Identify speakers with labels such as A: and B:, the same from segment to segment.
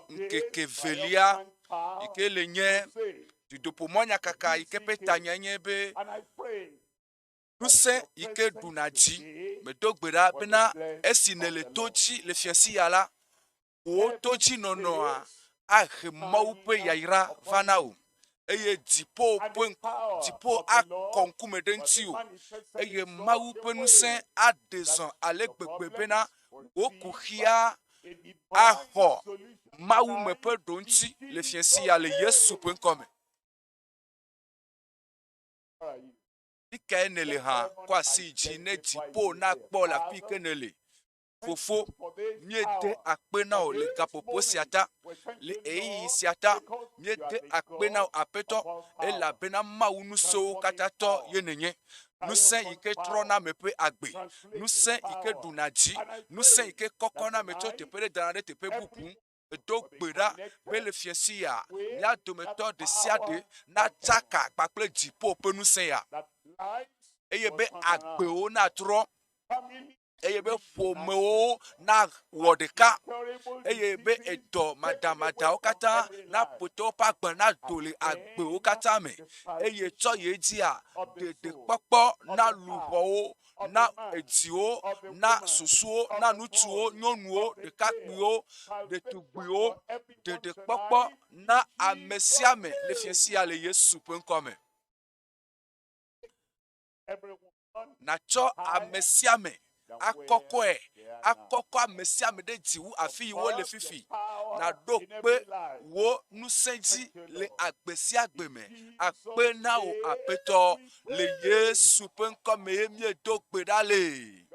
A: nkeke velia ike le nye dudopomonya kaka ike petanya nye be nuse ike dunaji medogbera bena esinele toji le fiasi yala o toji nonoa ahe maupe yaira vanao eye dipo a konkume denti o eye mau pe nuse adezon alegbegbe bena o kuhia aho mau me pe donti le fiasi ya le Yesu pe nkome ike nele ha kwa si ji ne dipo na kpo la fi kenele fofo miede akpena o le gapopo siata le eyi siata miede akpena o apeto ela bena maunu so katato yenenye nusen ike trona mepe agbe nusen ike dunaji nusen ike kokona meto tepele danade tepe bupu do gbera bele fiesi ya ya dometo de siade na taka pakple dipo pe nusen ya eye be agbe o na tro eye be fomeo na wodeka eye be edo madamada okata na poto pagban na dole agbe okata me eye to ye di a de popo na luho na etio na susuo na nutuo nyonuo de kakpio de tugbio de popo na amesiame le fiesi ale Yesu penkome na cho amesiame akoko amesiame de jiwu afi wo le fifi na do pe wo nusenji le agbesi agbeme akpe na o apeto le Yesu penkome emie do pe dale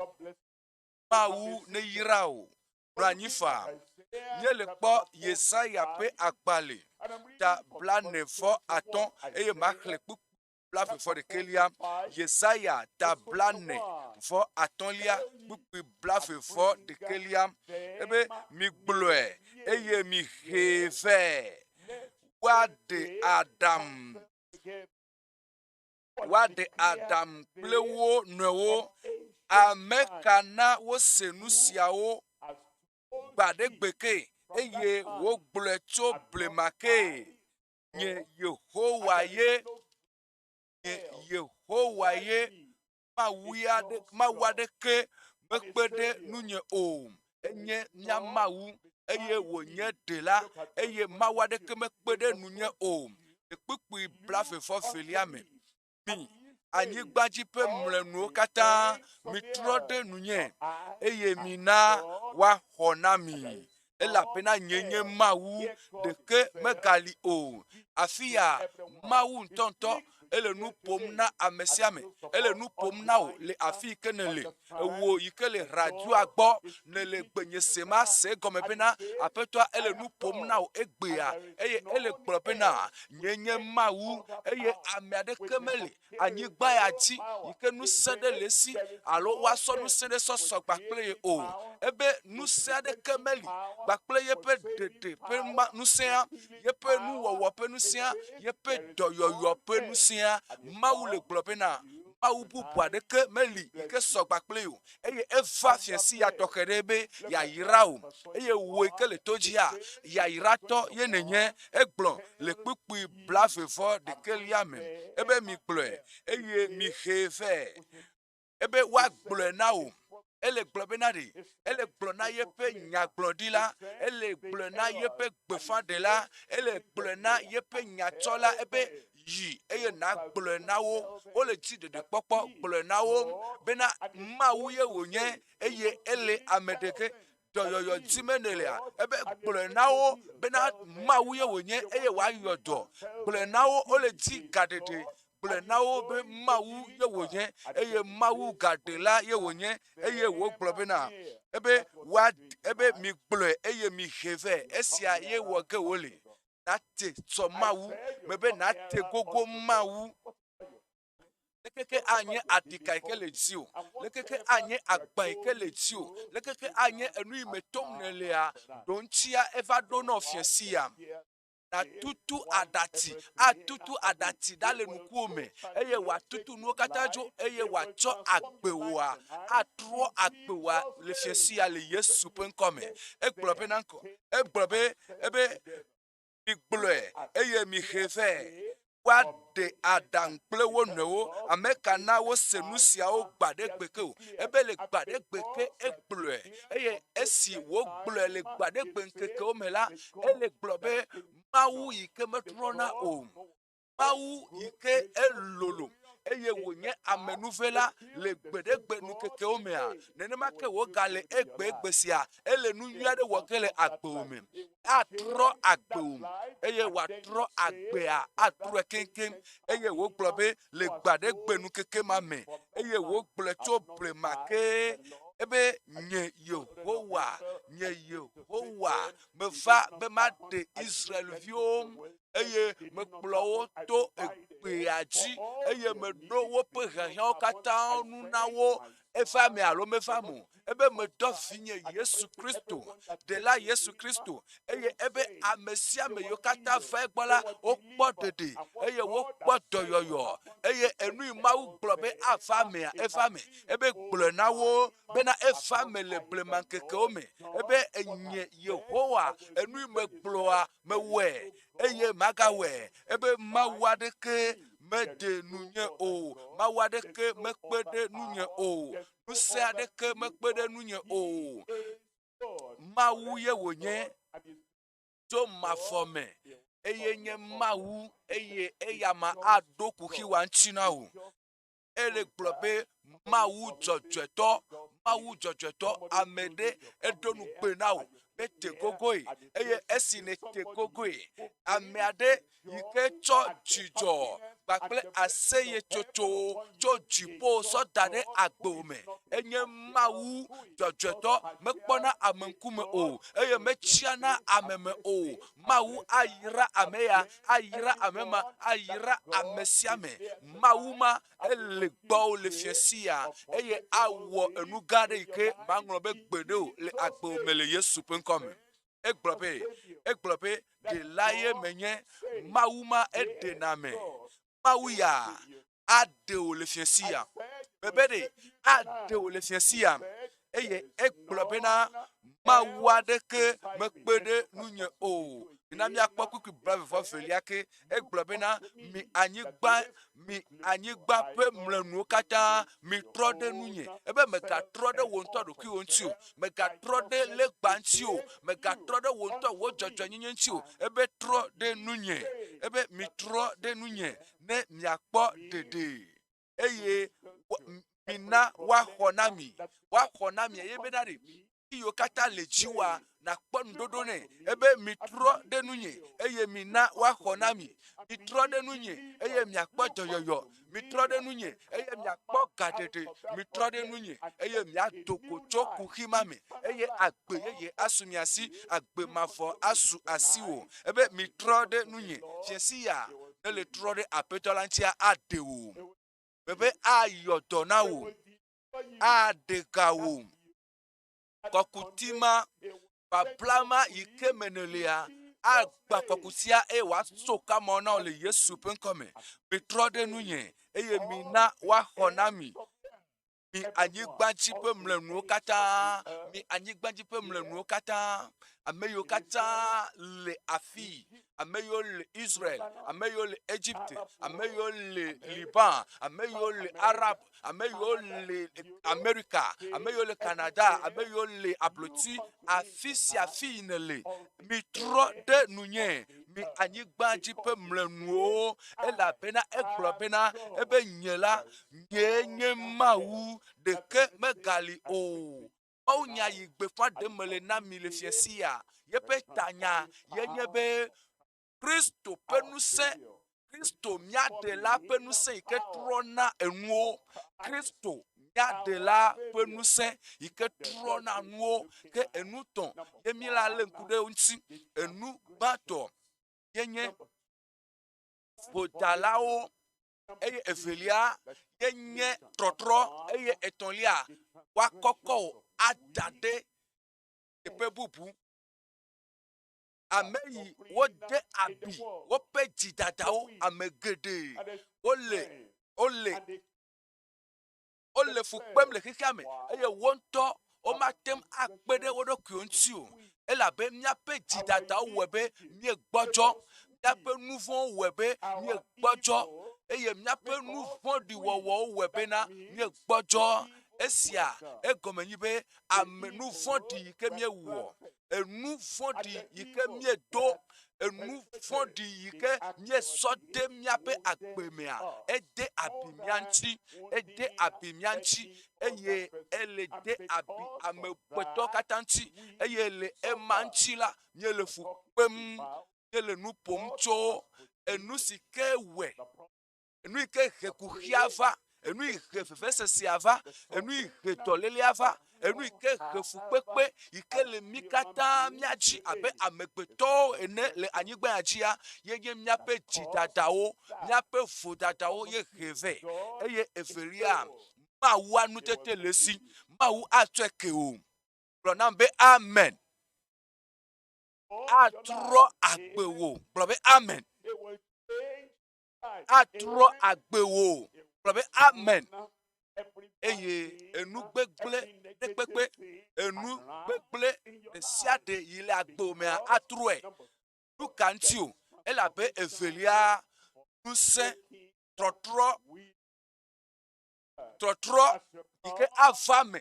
A: mawu ne yirao ranyifa nyele kpo Yesaya pe akpale ta blanefo aton eye makle bla for de kelia Yesaya ta blane for atolia bupi bla for de kelia ebe mi bloe eye mi heve wade Adam plewo nowo amekana wo senusiawo gbade gbeke eye wo bloe to blemake nye Yehowa ye ma wadeke mekpede nunye o enye nyamawu eye wo nye dela eye ma wadeke mekpede nunye o ekpukpu blafe fo feliame mi anyigbaji pe mlenuo kata mi trode nunye eye mina wa honami ela pena nyenye mawu deke megali o afia mawu ntonto ele nu pom na amesiame ele nu pom na o le afi kenele wo yikele radio agbo ne le gbenye sema se gome bena apetwa ele nu pom na o egbea eye ele gboro bena nyenye mawu eye amiade kemele anyigba ya ji yike nu sede lesi alo waso nu sede so gbakple o ebe nu sede kemeli gbakple yepe dede pe nu sea yepe nu wowo pe nu sea yepe doyoyo pe nu sea mawu le globena mawu bubu adeke meli ike sogbakple o eye eva fiesi ya tokerebe ya yirao eye wo ike le tojia ya yirato yenenye egblon le kpukpu blavefo de keliame ebe mi gblɔe eye mi heve ebe wa gblɔe na o ele gblɔ na de ele gblɔ na yepe nyagblɔdila ele gblɔ na yepe gbefadela ele gblɔ na yepe nyatsɔla ebe yi eye na gblɔ na wo le ti dede kpɔkpɔ gblɔ na wo bena mawu ye wonye eye ele amedeke dɔyɔyɔ dzimenelea ebe gblɔ na wo bena mawu ye wonye eye wa yɔdɔ gblɔ na wo le ti gadede gblɔ na wo be mawu ye wonye eye mawu gadela ye wonye eye wo gblɔ bena ebe mi gblɔ eye mi heve esia ye wɔ ge wo le na te tsɔ mawu mebe na te gogo mawu lekeke anye adika ike le dzi o lekeke anye agba ike le dzi o lekeke anye enu yi me tom nelea dontia eva do no fiesi ya na tutu adati dale nukuome eye wa tutu nu katajo eye wa cho agbewa atro agbewa le fiesi ya le Yesu penkome egblobe nanko egblobe ebe eye mi heve wa de adam kple wo newo ameka na wo senusia wo gbade gbeke o ebe le gbade gbeke egblɔe eye esi wo gblɔe le gbade gbekeke o me la ele gblɔ be mawu yi ke metrɔna o mawu yi ke elolo eye wonye amenuvela le gbedegbe nukekewo mea nenema ke wo gale egbe sia ele nu nyui aɖe wɔ ke le agbewo me atrɔ agbewo eye wòatrɔ agbea atrɔe keŋkeŋ eye wògblɔ be le gbadegbe nukeke ma me eye wògblɔ tso blema ke ebe nye Yehowa meva be maɖe Israelviwo eye mekplɔ wo to egbea dzi eye meɖo woƒe hiahiãwo katã nu na wo eva me alo meva mo ebe medɔ vinye Yesu Kristo ɖela Yesu Kristo eye ebe ame sia ame yiwo katã va egbɔ la wokpɔ ɖeɖe eye wokpɔ dɔyɔyɔ eye enu yi Mawu gblɔ be ava mea eva me ebe gblɔe na wo bena eva me le blemaŋkekewo me ebe enye Yehowa enu yi megblɔa mewɔe eye magawɔe ebe Mawu aɖeke meɖe nunye o Mawu aɖeke mekpe ɖe nunye o ŋusẽ aɖeke mekpe ɖe nunye o Mawu ye wònye tso mafɔ me eye nye Mawu eye eya ma aɖo kuxi wa ŋuti na wo ele gblɔ be Mawu dzɔdzɔetɔ ame ɖe eɖo nu gbe na wo be te gogoe eye esi ne te gogoe ame aɖe yi ke tsɔ dzidzɔ kpakple aseye tsotso tso dziƒo sɔ da ɖe agbewo me enye Mawu dzɔdzɔetɔ mekpɔna ame ŋkume o eye metsiana ame me o Mawu ayra ame ya ayra ame ma ayra ame sia me Mawu ma ele gbɔwo le fiesi ya eye awɔ enu gã aɖe yi ke maŋlɔ be gbeɖe o le agbewo me le Yesu ƒe ŋkɔ me egblɔ be ɖela ye menye Mawu ma eɖena me Mawu ya aɖe wo le fiesi ya bebe ɖe aɖe wo le fiesi ya eye egblɔ bena Mawu aɖeke mekpe ɖe nunye o mina miakpɔ kpukpui blavevɔ velia ke egblɔ bena mi anyigba ƒe mlɔenuwo katã mi trɔ ɖe nunye ebe megatrɔ ɖe wo ŋutɔ ɖokuiwo ŋuti o megatrɔ ɖe legba ŋuti o megatrɔ ɖe wo ŋutɔ wo dzɔdzɔenyenye ŋuti o ebe trɔ ɖe nunye ebe mi trɔ ɖe nunye ne miakpɔ ɖeɖe eye mina woaxɔ na mi eye bena ɖe yiwo katã le dziwoa nakpɔ nuɖoɖo nɛ ebe mi trɔ ɖe nunye eye mina woaxɔ na mi trɔ ɖe nunye eye miakpɔ dɔyɔyɔ mi trɔ ɖe nunye eye miakpɔ gaɖeɖe mi trɔ ɖe nunye eye miado go tso kuxi ma me eye agbe yeye asu mia si agbe mavɔ asu asiwo ebe mi trɔ ɖe nunye fiesi ya ne le trɔ ɖe aƒetɔ la ŋutia aɖe wo ebe ayɔ dɔ na wo aɖe ga wo kɔkutima bablama yi ke me ne lea agba kɔkutia eye wòaso kamɔ na wo le Yesu ƒe ŋkɔ me mi trɔ ɖe nunye eye mina woaxɔ na mi anyigba dzi ƒe mlɔenuwo katã ame yiwo katã le afi ame yiwo le Israel ame yiwo le Egypte ame yiwo le Liban ame yiwo le Arab ame yiwo le Amerika ame yiwo le Canada ame yiwo le abloti afi sia afi yi ne le mi trɔ ɖe nunye mi anyigba dzi ƒe mlɔenuwo elabena egblɔ bena ebe nye la nye nye Mawu ɖeke megali o Mawu nya yi gbeƒã ɖe me le na mi le fiesi ya yeƒe tanya yenye be Kristo ƒe ŋusẽ Kristo mía ɖela ƒe ŋusẽ yi ke trɔna enuwo Kristo mía ɖela ƒe ŋusẽ yi ke trɔna nuwo ke enu tɔ̃ ye mi la le ŋku ɖe ŋuti enu gbãtɔ yenye ƒodalawo eye evelia yenye trɔtrɔ eye etɔ̃lia woakɔkɔ o ada ɖe teƒe bubu ame yi wode abi woƒe dzidadawo ame geɖe wole fu kpem le xexea me eye wo ŋutɔ womatem akpe ɖe wo ɖokuiwo ŋuti o elabe míaƒe dzidadawo wɔe be míegbɔdzɔ miape nuvon webe mie gbojo eye miape nuvon di wowo webe na mie gbojo esia egome nyibe ame nuvon di ke mie wo enuvon di yike mie do enuvon di yike mie sode miape agbemea ede abimianchi eye ele de abi amekweto katanchi eye le emanchi la mie le fukpem le nu pom tso enu sike we enu ike hekuhiava enu ihe fefesesiava enu ihe toleliava enu ike hefukpekpe ike le mikata miaji abe amegbeto ene le anyigba ajia ye miape jidadawo miape vodadawo ye heve eye evelia mawu anutete lesi mawu atweke o pronambe amen atro agbewo probe amen atro agbewo probe amen eye enu gbegble dekpekpe enu gbegble siade yile agbewo me atroe nu kantio elabe evelia nuse trotro ike avame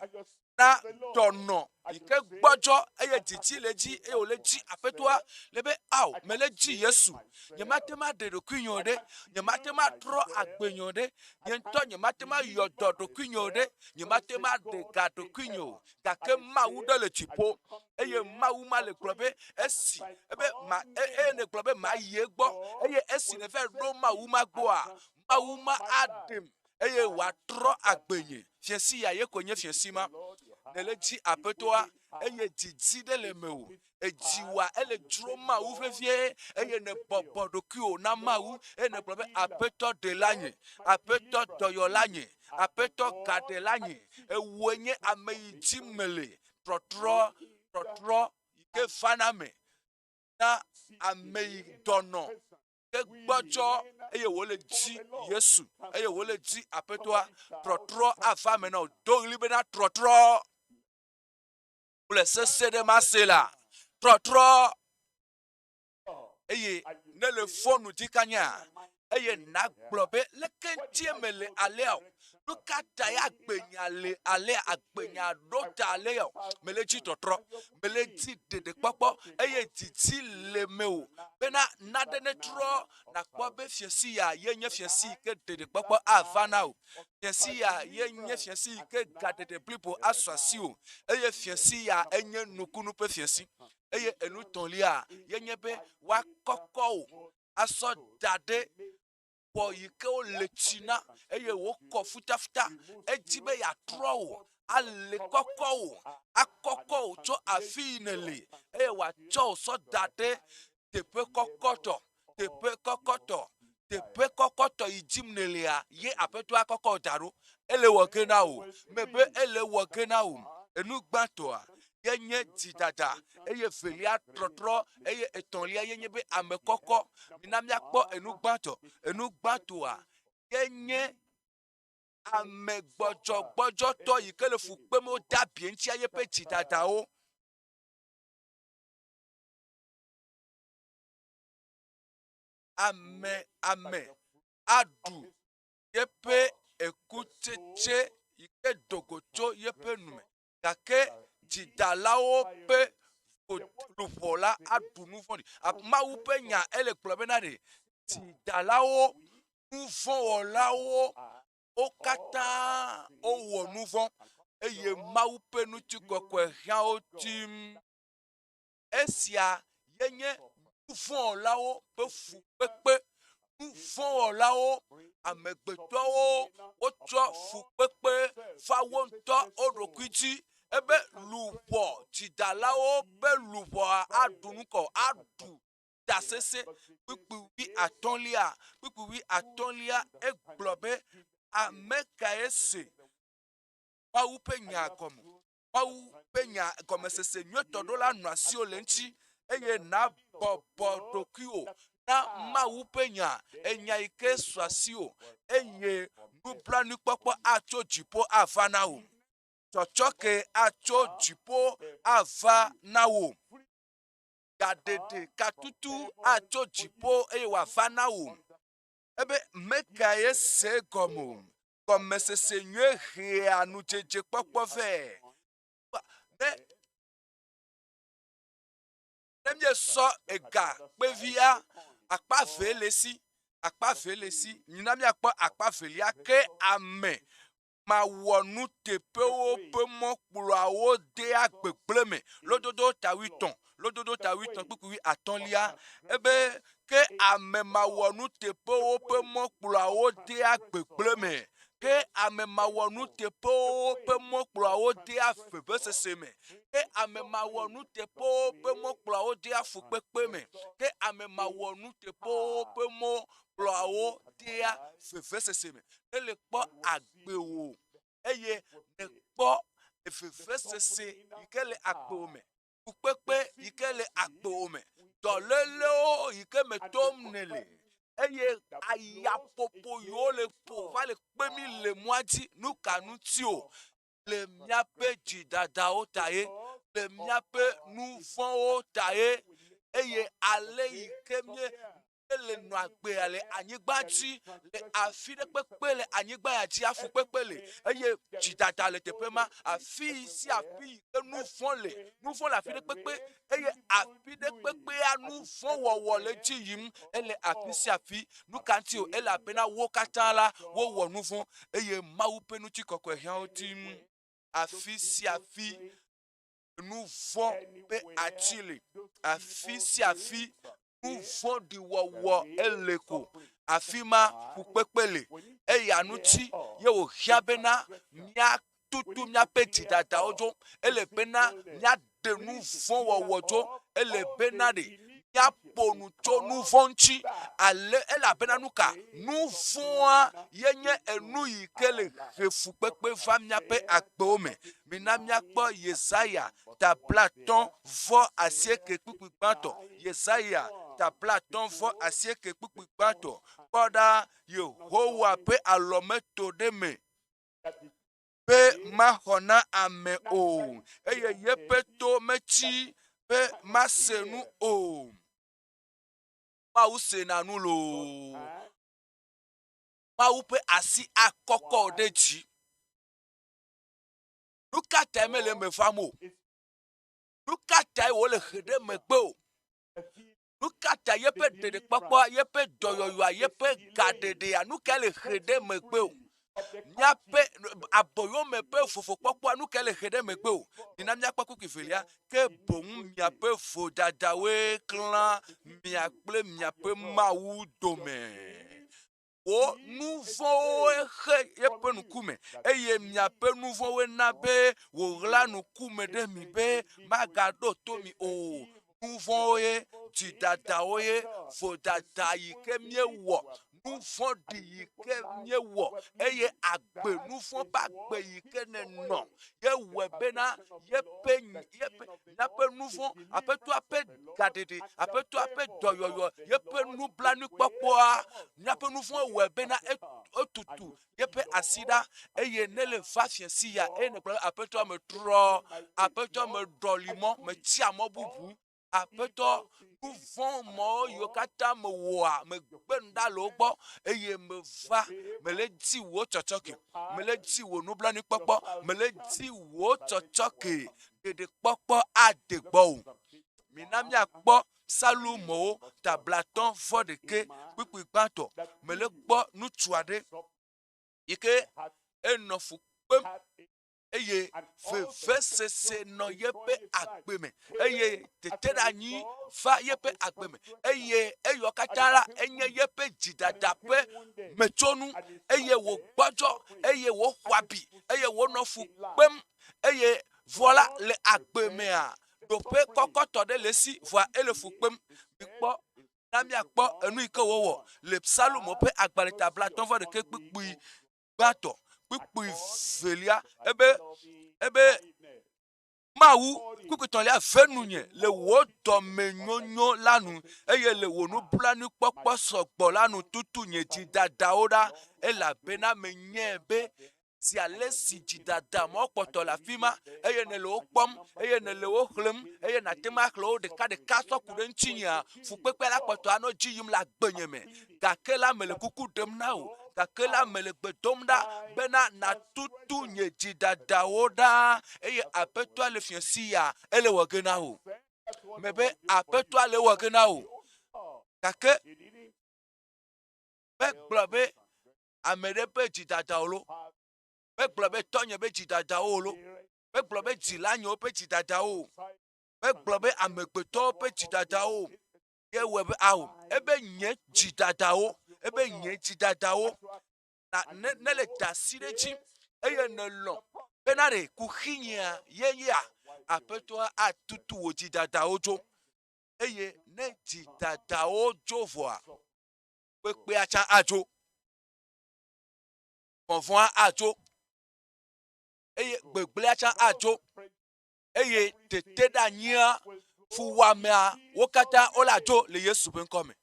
A: na dono ike gbojo eye titi leji e o leji apetoa lebe aw meleji Yesu nyematema de dokunyode nyematema tro agbenyode nyento nyematema yododo kunyode nyematema de gado kunyo gake mawu de le chipo eye mawu ma le klobe esi ebe ma ne klobe ma yegbo eye esi ne fe do mawu ma gbo a mawu ma adem eye wa tro agbenye fiesi ya ye konye fiesi ma neleji apetoa eye didi de le mewo ejiwa ele dro mawu fefie eye ne bobo dokio na mawu ene probe apeto de lanye apeto doyo lanye apeto gade lanye ewenye ameiji mele trotro ike faname na amei dono ke gbojo eye wo le ji Yesu eye wo le ji apetoa trotro afame na do libe na trotro le sese de masela trotro eye ne le fonu dikanya eye na gbobe le kentie mele aleo lukata ya agbenya le ale agbenya dota aleo mele ji trotro mele ji dede popo eye titi le mewo bena nade ne tro na kpobe fiesi ya yenye fiesi ke dede popo avana o fiesi ya yenye fiesi ke gadede blipo aswasio eye fiesi ya enye nukunu pe fiesi eye enu tonlia yenye be wa kokko aso dade bo yike o lechina eye wo ko futafuta ejibe ya tro ale kokko akokko to afinele eye wa cho so dade tepe kokoto ijimnelia ye apeto akoko daru ele wogena o mebe ele wogena o enu gbanto yenye didada eye velia trotro eye etonlia yenye be amekoko minamia kpo enu gbanto yenye amegbojo to yikele fukpe mo dabie nti aye pe didada o ame adu yepe ekucheche yike dogocho yepe nume kake jidalao pe lupola adu nuvoni mawu pe nya ele klobenade jidalao nuvon olao okata owo nuvon eye mawu pe nuti kokwe hia otim esia yenye nuvon olao pe fu pepe nuvon olao amegbeto ocho fu pepe fawonto orokwiji ebe lupo jidalao be lupo adunuko adu dasese pipiwi atonlia eglobe ameka ese mawu penya komo sese nyoto dola nwasi olenchi eye na bobo dokio na mawu penya enya ike swasio eye nubla nupopo acho jipo avanao chochoke acho jipo ava nawo gadede katutu atso dziƒo eye wòava na wò. Ebe meka ye se gɔme gɔmesese nyuie hea nudzedze kpɔkpɔ vɛ. Ne miesɔ ega kpevia akpa ve le si nyina miakpɔ akpa velia ke ame ma wɔ nu teƒewo ƒe mɔkplɔawo de agbegble me lododo ta 8 kpukpui atɔ̃lia ebe ke ame ma wɔ nu teƒewo ƒe mɔkplɔawo de agbegble me ke ame ma wɔ nu teƒewo ƒe mɔkplɔawo de avevesese me ke ame ma wɔ nu teƒewo ƒe mɔkplɔawo de afukpekpe me ke ame ma wɔ nu teƒewo ƒe mɔkplɔawo de avevesese me. Ele kpɔ agbewo eye ne kpɔ vevesese yi ke le agbewo me fukpekpe yi ke le agbewo me dɔlélewo yi ke me tom ne le eye ayaƒoƒo yiwo le ƒo va le kpe mi le mɔa dzi nu ka ŋuti o le míaƒe dzidadawo ta ye le míaƒe nu vɔ̃wo ta ye eye ale yi ke le nɔ agbea le anyigba dzi le afi ɖe kpekpe le anyigba ya dzi afukpekpe le eye dzidada le teƒe ma afi si afi yi ke nu vɔ̃ le afi ɖe kpekpe eye afi ɖe kpekpea nu vɔ̃ wɔwɔ le dzi yim ele afi si afi nu ka ŋuti o ele abena wo katã la wowɔ nu vɔ̃ eye Mawu ƒe ŋutikɔkɔe hiãwo tim afi si afi nu vɔ̃ ƒe ati le afi si afi nu vɔ̃ ɖi wɔwɔ ele ko afi ma fukpekpe le eya ŋuti ye wòhiã bena míatutu míaƒe dzidadawo dzo ele bena míaɖe nu vɔ̃ wɔwɔ dzo ele bena ɖe míaƒo nu tso nu vɔ̃ ŋuti ale elabena nu ka nu vɔ̃a ye nye enu yi ke le he fukpekpe va míaƒe agbewo me. Mina míakpɔ Yesaya tabla 50 kpukpui gbãtɔ Yesaya tabla 50 kpukpui gbãtɔ kpɔ ɖa Yehowa ƒe alɔmeto ɖe me be maxɔ na ame o eye yeƒe to metsi be mase nu o. Mawu sena nu loo. Mawu ƒe asi akɔkɔ ɖe dzi. Nu ka ta mele me vam o? Nu ka ta wòle he ɖe megbe o? Nu ka ta yeƒe ɖeɖekpɔkpɔa yeƒe dɔyɔyɔa yeƒe gaɖeɖea nu ka le he ɖe megbe o? Míaƒe aboyome ƒe vovokpɔkpɔa nu ka le he ɖe megbe o? Nina míakpɔ kpukpui velia ke boŋ miaƒe vodadawoe klã mia kple miaƒe Mawu dome. Wo nu vɔ̃wo xe yeƒe ŋkume eye miaƒe nu vɔ̃wo na be wòɣla ŋkume ɖe mi be magaɖo to mi o. Nu vɔ̃wo ye dzidadawo ye vodada yi ke miewɔ nu vɔ̃ ɖi yi ke miewɔ eye agbe nu vɔ̃ ƒe agbe yi ke nenɔ yewɔe bena míaƒe nu vɔ̃ aƒetɔa ƒe gaɖeɖe aƒetɔa ƒe dɔyɔyɔ yeƒe nublanuikpɔkpɔa míaƒe nu vɔ̃ wɔe bena etutu yeƒe asi ɖa eye ne le va fie si ya eye nekplɔ aƒetɔa me trɔ aƒetɔa me ɖɔli mɔ me tsia mɔ bubu aƒetɔ nu vɔ̃ mɔ yiwo katã me wɔa me gbe nu ɖa le wo gbɔ eye me va me le di wo tsɔtsɔke me le di wo nublanuikpɔkpɔ me le di wo tsɔtsɔke ɖeɖe kpɔkpɔ ade gbɔ o. Mina miakpɔ Salumowo tabla 1 kpukpui gbãtɔ me le gbɔ ŋutsu aɖe yi ke enɔ fu kpem eye vevesese nɔ yeƒe agbe me eye teteɖeanyi va yeƒe agbe me eye eyɔ katã la enye yeƒe dzidada ƒe metsonu eye wògbɔdzɔ eye wòxɔ abi eye wònɔ fu kpem eye vɔ la le agbe mea ɖoƒe kɔkɔtɔ ɖe le esi vɔa ele fu kpem. Mikpɔ na miakpɔ enu yi ke wòwɔ le Salomo ƒe agbalẽ tabla 1 kpukpui gbãtɔ kpukpui velia ebe Mawu kpukpui tɔ̃lia ve nunye le wo dɔme nyonyo la nu eye le wo nublanuikpɔkpɔ sɔgbɔ la nu tutu nye dzidadawo ɖa elabena menye be ziale si dzidada mo kpɔtɔ le afi ma eye ne le wo kpɔm eye ne le wo xlẽm eye nate ma xlẽ wo ɖekaɖeka sɔ ku ɖe ŋutinyea fukpekpe la kpɔtɔ anɔ dzi yim le agbenye me gake la me le kuku ɖem na wo gake la me le gbe dom ɖa bena natutu nye dzidadawo ɖa eye aƒetɔa le fiasi ya ele wɔ ge na wo me be aƒetɔa le wɔ ge na wo gake megblɔ be ame ɖe ƒe dzidadawo lo megblɔ be tɔnye be dzidadawo lo megblɔ be dzilanyewo ƒe dzidadawo megblɔ be amegbetɔwo ƒe dzidadawo ye wɔ be awo ebe nye dzidadawo ebe nye dzidadawo na ne le da asi ɖe dzi eye ne lɔ bena ɖe kuxinyea yeyea aƒetɔa atutu wò dzidadawo dzo eye ne dzidadawo dzo vɔa kpekpea tsã adzo vɔvɔa adzo eye gbegblẽa tsã adzo eye teteɖeanyia fuwamea wo katã wole adzo le Yesu ƒe ŋkɔ me.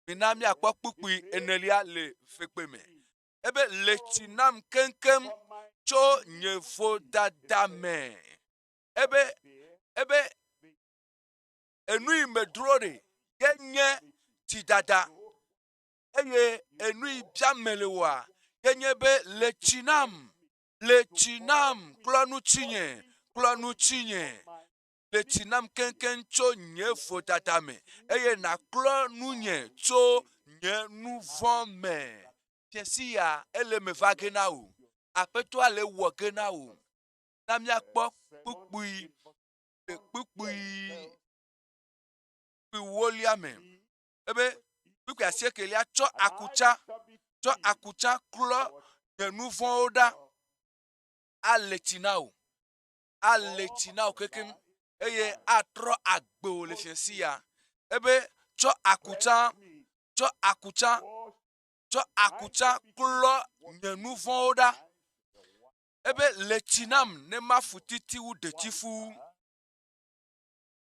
A: Mina miakpɔ kpukpui enelia le fekpe me ebe le tsi nam keŋkeŋ tso nye vodada me ebe enu yi me dro ɖe ye nye dzidada eye enu yi bia me le wɔa ye nye be le tsi nam kplɔ nu tsinye le tsi nam keŋkeŋ tso nye vodada me eye naklɔ nu nye tso nye nu vɔ̃ me fiasi ya ele me va ge na wo aƒetɔa le wɔ ge na wo na miakpɔ kpukpui wolia me ebe kpukpui asiekelia tsɔ akutsa klɔ nye nu vɔ̃wo ɖa ale tsi na wo kekeŋ eye atrɔ agbewo le fiasi ya ebe tsɔ akutsa klɔ nye nu vɔ̃wo ɖa ebe le tsi nam ne mafu titiwu detifu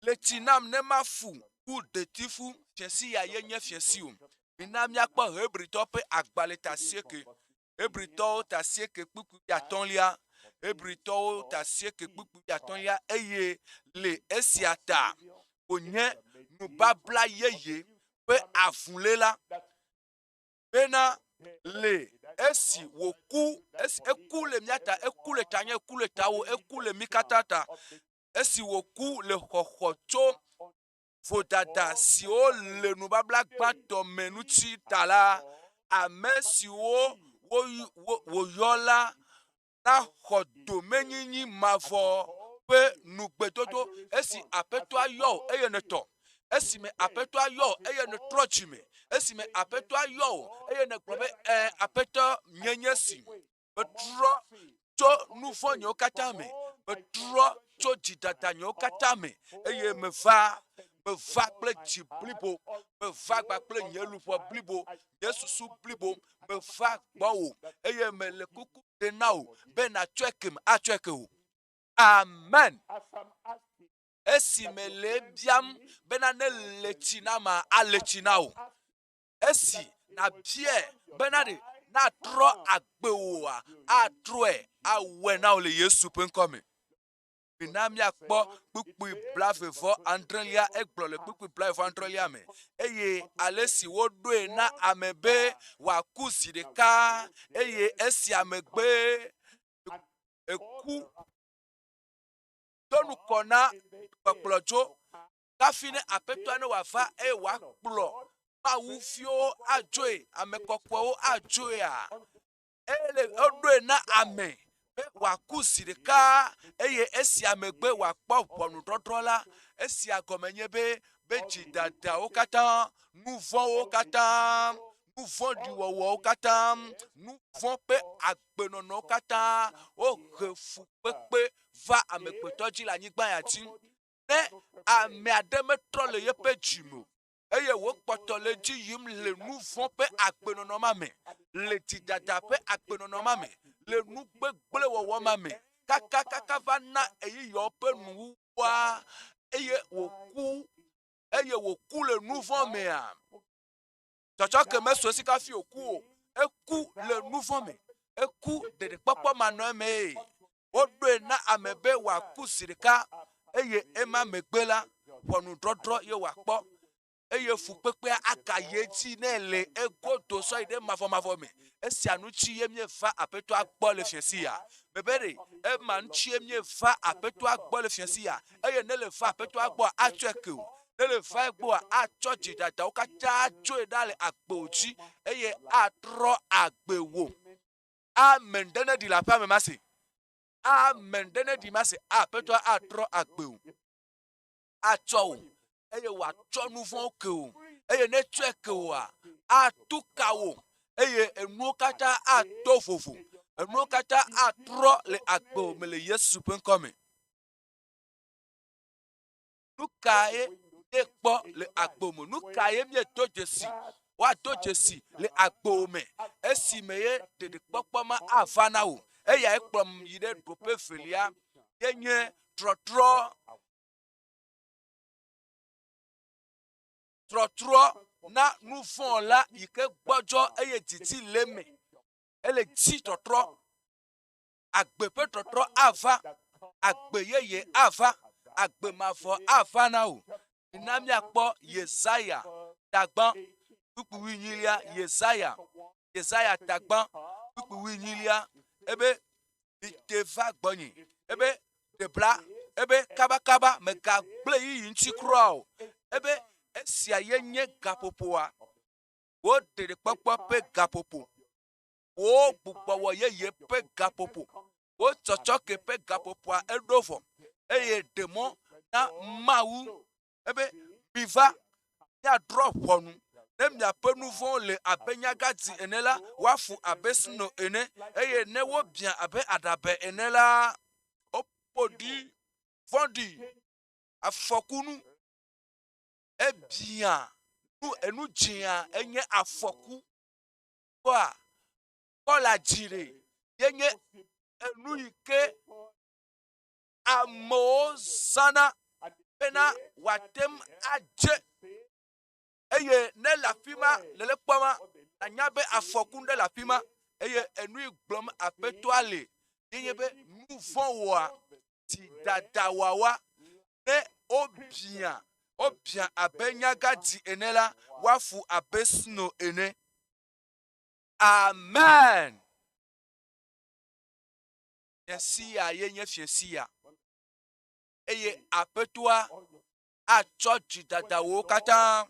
A: le tsi nam ne mafu wu detifu fiasi ya ye nye fiasi o mina miakpɔ Hebritɔwo ƒe agbalẽ tasieke Hebritɔwo tasieke kpukpui atɔ̃lia Hebritɔwo tasieke kpukpui atɔ̃lia eye le esia ta wònye nubabla yeye ƒe avuléla bena le esi eku le miata eku le tanye eku le tawo eku le mi katã ta esi wòku le xɔxɔ tso vodada siwo le nubabla gbãtɔ me ŋuti ta la ame siwo wòyɔ la na xɔ domenyinyi mavɔ ƒe nugbedodo esi aƒetɔa yɔ eye ne tɔ esime aƒetɔa yɔ eye ne trɔ dzime esime aƒetɔa yɔ eye ne gblɔ be aƒetɔ nye si metrɔ tso nu vɔ̃ nyewo katã me metrɔ tso dzidada nyewo katã me eye meva kple dzi blibo meva gba kple nye luʋɔ blibo nye susu blibo meva gbɔwò eye mele kuku ɖe na wò be natsɔe kem atsɔe ke wò amen. Esi me le biam bena ne le tsi na ma ale tsi na wo esi na bie bena de na trɔ agbewoa atrɔe awɔe na wo le Yesu ƒe ŋkɔ me. Mina miakpɔ kpukpui blavevɔ adrelia egblɔ le kpukpui blavevɔ adrelia me eye ale si woɖoe na ame be wòaku zi ɖeka eye esia megbe eku tonu kɔ na kpɔkplɔdzo kafi ne aƒetɔa ne wòava eye wòakplɔ mawuviwo adzoe ame kɔkɔewo adzoea eɖoe na ame be wòaku zi ɖeka eye esia megbe wòakpɔ ʋɔnudɔdrɔ̃ la esia gɔme nye be dzidadawo katã nu vɔ̃wo katã nu vɔ̃ ɖiwɔwɔwo katã nu vɔ̃ ƒe agbenɔnɔwo katã wohe fukpekpe va amegbetɔ dzi le anyigba ya dzi ne ame aɖe metrɔ le yeƒe dzime o eye wòkpɔtɔ le dzi yim le nu vɔ̃ ƒe agbenɔnɔ ma me le dzidada ƒe agbenɔnɔ ma me le nu gbegblẽ wɔwɔ ma me kakakaka va na eyiyɔ ƒe nuwuwua eye wòku le nu vɔ̃ mea tsɔtsɔ ke meso si kafi wòku o eku le nu vɔ̃ me eku de kpɔkpɔ manɔ me woɖoe na ame be wòaku zi ɖeka eye ema megbe la ʋɔnudɔdrɔ̃ ye wòakpɔ eye fukpekpea aka ye dzi ne le egodo sɔ yi ɖe mavɔmavɔ me. Esia nutsi ye mieva aƒetɔa gbɔ le fiesi ya. Bebere ema nutsi ye mieva aƒetɔa gbɔ le fiesi ya. Eye ne le va aƒetɔa gbɔ atsɔe ke o. Ne le va gbɔa atsɔ dzidadawo katã atsoe ɖa le agbewo dzi eye atrɔ agbewo. Amen. Ɖe ɖi le aƒea me ma se. Amen. Ɖe ɖi ma se. Aƒetɔa atrɔ agbewo. Atsɔ wo. Eye wòatsɔ nu vɔ̃wo ke wo. Eye ne tsɔe ke woa, atu ka wo. Eye enuwo katã ato vovo. Enuwo katã atrɔ le agbewo me le Yesu ƒe ŋkɔ me. Nu ka ye ekpɔ le agbewo me? Nu ka ye miedo dzesi? Woado dzesi le agbewo me. Esi me ye ɖeɖekpɔkpɔ ma ava na wo. Eya ekplɔm yi ɖe ɖoƒe velia ye nye trɔtrɔ na nu vɔ̃ la yi ke gbɔdzɔ eye dzidzi le me. Ele dzi trɔtrɔ. Agbe ƒe trɔtrɔ ava. Agbe yeye ava. Agbe mavɔ ava na wo. Na miakpɔ Yesaya tagbã kpukpu nyilia. Yesaya tagbã kpukpu nyilia. Ebe ite va gbɔnye. Ebe debla. Ebe kabakaba megagble yi ŋuti kura o. Ebe esia ye nye gaƒoƒoa. Wo ɖeɖekpɔkpɔ ƒe gaƒoƒo. Wo gbugbɔwɔ yeye ƒe gaƒoƒo. Wo tsɔtsɔke ƒe gaƒoƒoa eɖo vɔ. Eye ɖemɔ na Mawu. Ebe miva miadrɔ ʋɔnu. Ne miaƒe nu vɔ̃wo le abe nyagãdi ene la, woafu abe sino ene. Eye ne wobiã abe aɖabe ene la, woƒo ɖi vɔ̃ɖi. Afɔkunu. Ebiã. Enu dzĩa enye afɔku. Kɔa kɔla dzire. Yenye enu yi ke amewo zãna bena wòatem adze. Eye ne le afi ma le kpɔma anya be afɔku ɖe le afi ma. Eye enu yi gblɔm aƒetɔa le yenye be nu vɔ̃ wɔa dzidada wɔwa ne wobiã abe nyagãdi ene la woafu abe sino ene. Amen. Fiesi ya ye nye fiesi ya. Eye aƒetɔa atsɔ dzidadawo katã.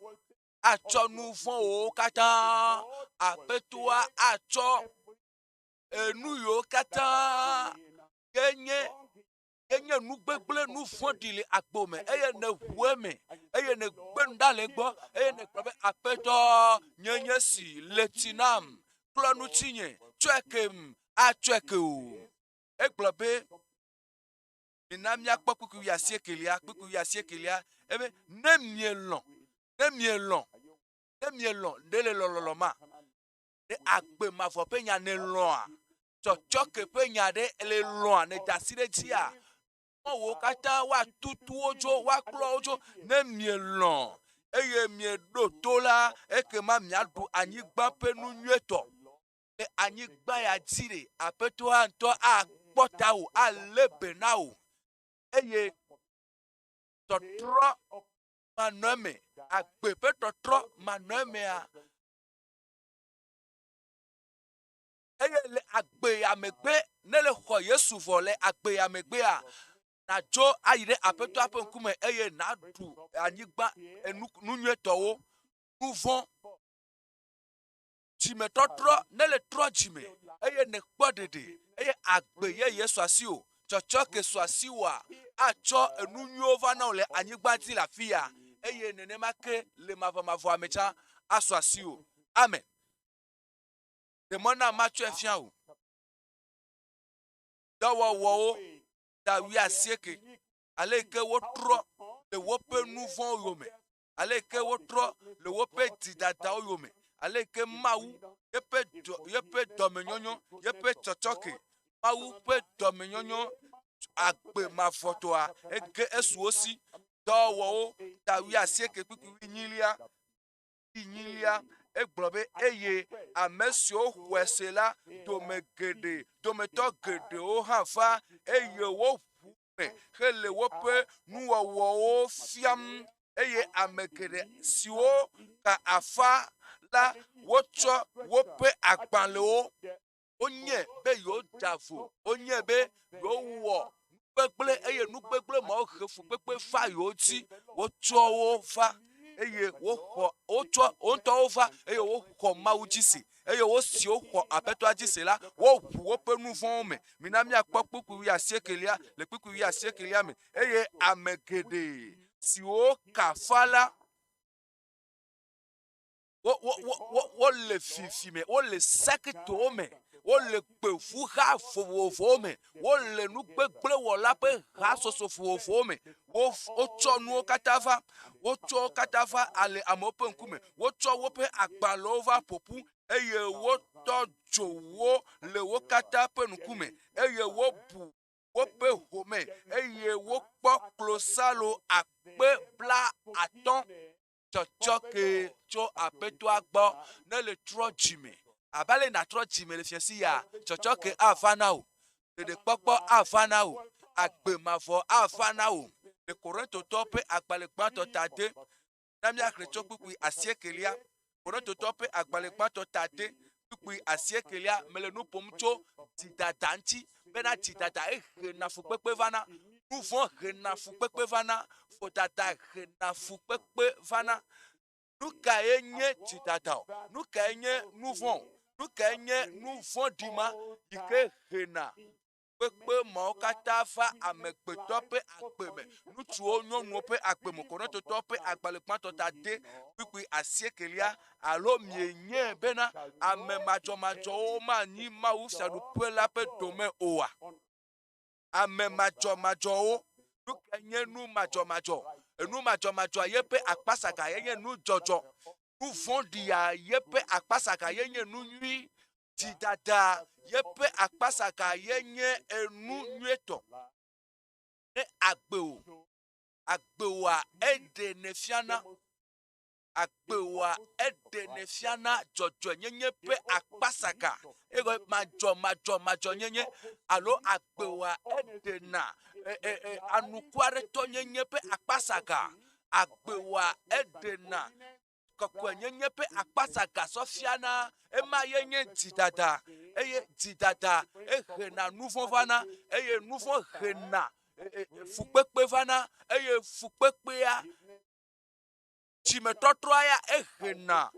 A: Atsɔ nu vɔ̃wo katã. Aƒetɔa atsɔ enu yiwo katã yenye nu gbegble nu vɔ̃ɖi le agbo me. Eye ne ʋue me. Eye ne gbenu ɖa le gbɔ. Eye ne gblɔ be aƒetɔ nye si le tsi nam. Klɔ ŋutinye. Tsɔe kem. Atsɔe ke o. Egblɔ be mina miakpɔ kpukpu asiekelia. Kpukpu asiekelia. Ebe ne mielɔ. Ne le lɔlɔlɔ ma. Ne agbe mavɔ ƒe nya ne lɔa. Tsɔtsɔke ƒe nya ɖe le lɔa ne dasi ɖe dzia. Wo katã woatutu wo dzo. Woakplɔ wo dzo. Ne mielɔ. Eye mieɖo to la. Ekema miaɖu anyigba ƒe nu nyuietɔ. Le anyigba ya dzi ɖe. Aƒetɔa ŋutɔ akpɔ ta wo. Ale be na wo. Eye tɔtrɔ manɔ me. Agbe ƒe tɔtrɔ manɔ mea. Eye le agbe ya megbe. Ne le xɔ Yesu vɔ le agbe ya megbea. Nadzo ayi ɖe aƒetɔa ƒe ŋkume. Eye naɖu anyigba nu nyuietɔwo. Nu vɔ̃. Dzimetɔtrɔ ne le trɔ dzime. Eye ne kpɔ ɖeɖe. Eye agbe yeye sɔ asi o. Tsɔtsɔke sɔ asi woa. Atsɔ enu nyuiwo va na wo le anyigba dzi le afi ya. Eye nenema ke le mavɔmavɔa me tsã asɔ asi o. Amen. Demɔ na matsɔe fia o. Dɔwɔwɔwo da 19. Ale ke wotrɔ le woƒe nu vɔ̃wo yome. Ale ke wotrɔ le woƒe dzidadawo yome. Ale ke Mawu yeƒe dɔmenyɔnyɔ, yeƒe tsɔtsɔke. Mawu ƒe dɔmenyɔnyɔ agbe mavɔtɔa ege esu wo si. Dɔwɔwo da 19 kpukpu nyilia egblɔbe eye ame siwo xɔe se la dometɔ geɖewo hã va eye woʋu me hele woƒe nuwɔwɔwo fiam eye ame geɖe siwo ka afa la wotsɔ woƒe agbalẽwo wonye be yewoda vo wonye be yewowɔ nukpekple eye nukpekple mawo he fukpekpe va yewo dzi wotsɔ wo va eye wotsɔ woŋutɔwo va eye woxɔ Mawu dzi se eye wosi woxɔ Aƒetɔa dzi se la woʋu woƒe nu vɔ̃wo me. Mina míakpɔ kpukpui 19 le kpukpui 19 me eye ame geɖe siwo ka afa la wole fifi me wole sekitowo me wole kpeʋuha vovovowo me wole nugbegble wɔla ƒe hasoso vovovowo me wotsɔ nuwo katã va wotsɔ katã va ale amewo ƒe ŋkume wotsɔ woƒe agbalẽwo va ƒoƒu eye wotɔ dzo wo le wo katã ƒe ŋkume eye wobu woƒe home eye wokpɔ klosalo 50 tsɔtsɔ ke tso Aƒetɔa gbɔ ne le trɔ dzime abale na trɔ dzime le fiasi ya tsɔtsɔ ke ava na wo ɖeɖekpɔkpɔ ava na wo agbemavɔ ava na wo le Korintotɔ ƒe agbalẽ gbãtɔ tade na míaxlẽ tso kpukpui 19 Korintotɔ ƒe agbalẽ gbãtɔ tade kpukpui 19 mele nu ƒom tso dzidada ŋuti bena dzidada ehena fukpekpe vana nu vɔ̃ hena fukpekpe vana vodada hena fukpekpe vana nu kae nye dzidada o nu kae nye nu vɔ̃ nu kae nye nu vɔ̃ ɖima yi ke hena kpekpe mawo katã va amegbetɔ ƒe agbe me ŋutsuwo nyɔnuwo ƒe agbe me Korintotɔ ƒe agbalẽ gbãtɔ tade kpukpui 19 alo mienye bena ame madzɔmadzɔwo manyi Mawu fiaɖuƒe la ƒe dome oa ame madzɔmadzɔwo nu kae nye nu madzɔmadzɔ enu madzɔmadzɔa yeƒe akpasaka yenye nu dzɔdzɔ nu vɔ̃ɖia yeƒe akpasaka yenye nu nyui dzidada yeƒe akpasaka yenye enu nyuietɔ ne agbewoa eɖe ne fiana agbewoa eɖe ne fiana dzɔdzɔ nyenye ƒe akpasaka ego madzɔmadzɔ nyenye alo agbewoa eɖena anuku aɖe tɔ nyenye ƒe akpasaka agbewoa eɖena kɔkɔe nyenye ƒe akpasaka sɔfiana ema yenye dzidada eye dzidada ehena nu vɔ̃ vana eye nu vɔ̃ hena fukpekpe vana eye fukpekpea dzimetɔtrɔa ya ehena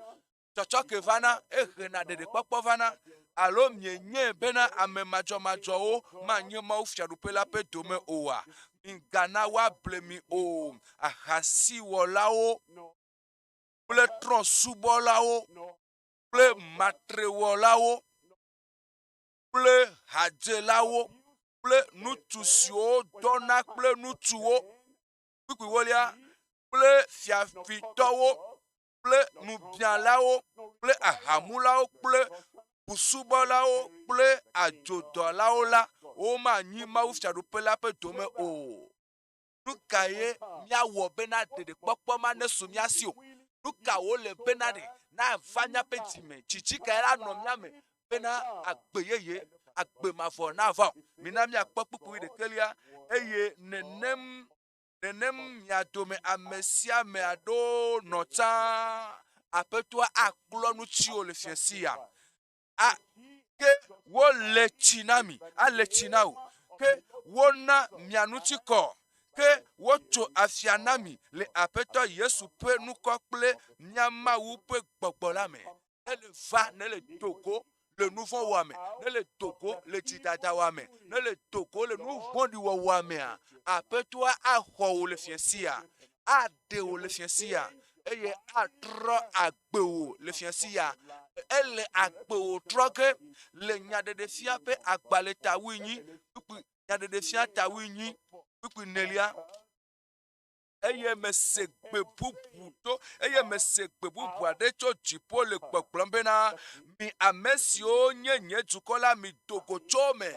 A: tsɔtsɔke vana ehena ɖeɖekpɔkpɔ vana alo mienye bena ame madzɔmadzɔwo manye Mawu fiaɖuƒe la ƒe dome oa migana woable mi o ahasiwɔlawo kple trɔ̃subɔlawo kple matrewɔlawo kple hadzelawo kple ŋutsu siwo dɔna kple ŋutsuwo kpukpui 8 kple fiafitɔwo kple nubialawo kple ahamulawo kple busubɔlawo kple adzodɔlawo la womanyi Mawu fiaɖuƒe la ƒe dome o. Nu ka ye míawɔ bena ɖeɖekpɔkpɔ ma nesu mía si o? Nu ka wole bena ɖe na va míaƒe dzime tsitsi ka la nɔ mía me bena agbe yeye agbemavɔ na va o? Mina míakpɔ kpukpui 21 eye nenem mia dome ame sia ame aɖewo nɔ tsã Aƒetɔa akplɔ nu tsi wo le fiasi ya ke wole tsi na mi ale tsi na wo ke wona mia ŋuti kɔ ke wotso afia na mi le Aƒetɔ Yesu ƒe nukɔ kple mía Mawu ƒe gbɔgbɔ la me ne le va ne le togo le nu vɔ̃ wɔa me ne le togo le dzidada wɔa me ne le togo le nu vɔ̃ɖi wɔwɔa mea Aƒetɔa axɔ wo le fiasia aɖe wo le fiasia eye atrɔ agbe wo le fiasia ele agbe wo trɔ ke le nyaɖeɖefia ƒe agbalẽ ta 8 kpukpui nyaɖeɖefia ta 8 kpukpui 9 eye mese gbe bubu to eye mese gbe bubu aɖe tso dziƒo le gbɔgblɔm bena mi ame siwo nye nye dukɔ la mi dogo tso me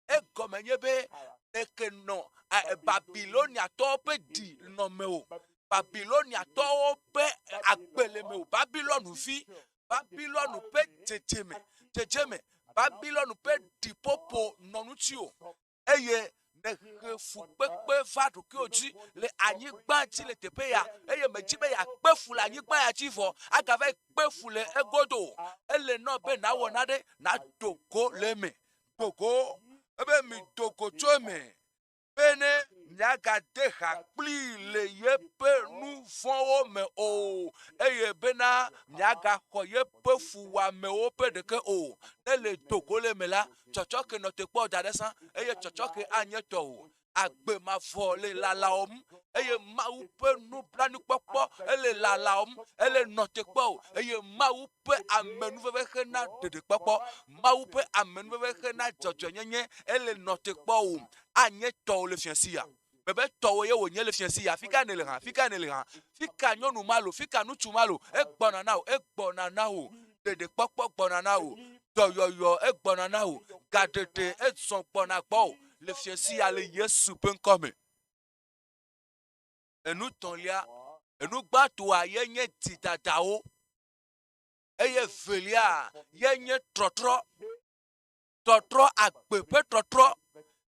A: egɔme nye be eke nɔ Babiloniatɔwo ƒe ɖi nɔ me o Babiloniatɔwo ƒe agbe le me o Babilɔnuvi Babylone pe tejeme Babylone pe dipopo nonutio eye ne fukpekpe va ɖokuiwo oji le anyigba dzi le teƒe ya eye medzi be ya kpefu le anyigba ya dzi vɔ agava kpefu le egodo ele nɔ be na wɔ naɖe na dogo le me dogo ebe mi dogo tso me bene miagade ha kpli le yeƒe nu vɔ̃wo me o eye bena miagaxɔ yeƒe fuwɔamewo ƒe ɖeke o ne le dogo le me la tsɔtsɔke nɔ te kpɔ da ɖe sã eye tsɔtsɔke anye tɔ o agbe mavɔ le lalawom eye Mawu ƒe nublanuikpɔkpɔ ele lalawom ele nɔ te kpɔ o eye Mawu ƒe amenuveve hena ɖeɖekpɔkpɔ Mawu ƒe amenuveve hena dzɔdzɔnyenye ele nɔ te kpɔ o anye tɔwo le fiasi ya bebe tɔwo ye wònye le fiasi ya fika ne le hã fika ne le hã fika nyɔnu malo fika ŋutsu malo egbɔna na o ɖeɖekpɔkpɔ gbɔna na o dɔyɔyɔ egbɔna na o gaɖeɖe ezɔ gbɔna gbɔ o le fiasi ya le Yesu ƒe ŋkɔ me. Enu tɔ̃lia enu gbãtɔa ye nye dzidadawo eye velia ye nye trɔtrɔ agbe ƒe trɔtrɔ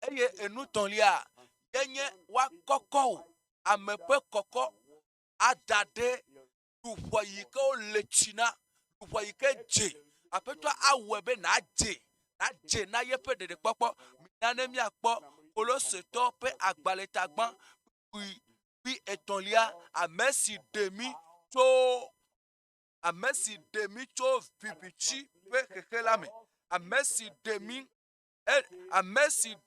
A: eye enu tɔ̃lia ye nye woakɔkɔ o ame ƒe kɔkɔ ada ɖe luʋɔ yi ke wole tsi na luʋɔ yi ke dze aƒetɔ awɔe be nadze na yeƒe ɖeɖekpɔkpɔ mina ne miakpɔ Kolosetɔ ƒe agbalẽtagbã kpui etɔ̃lia ame si ɖe mi tso vivitsi ƒe xexe la me ame si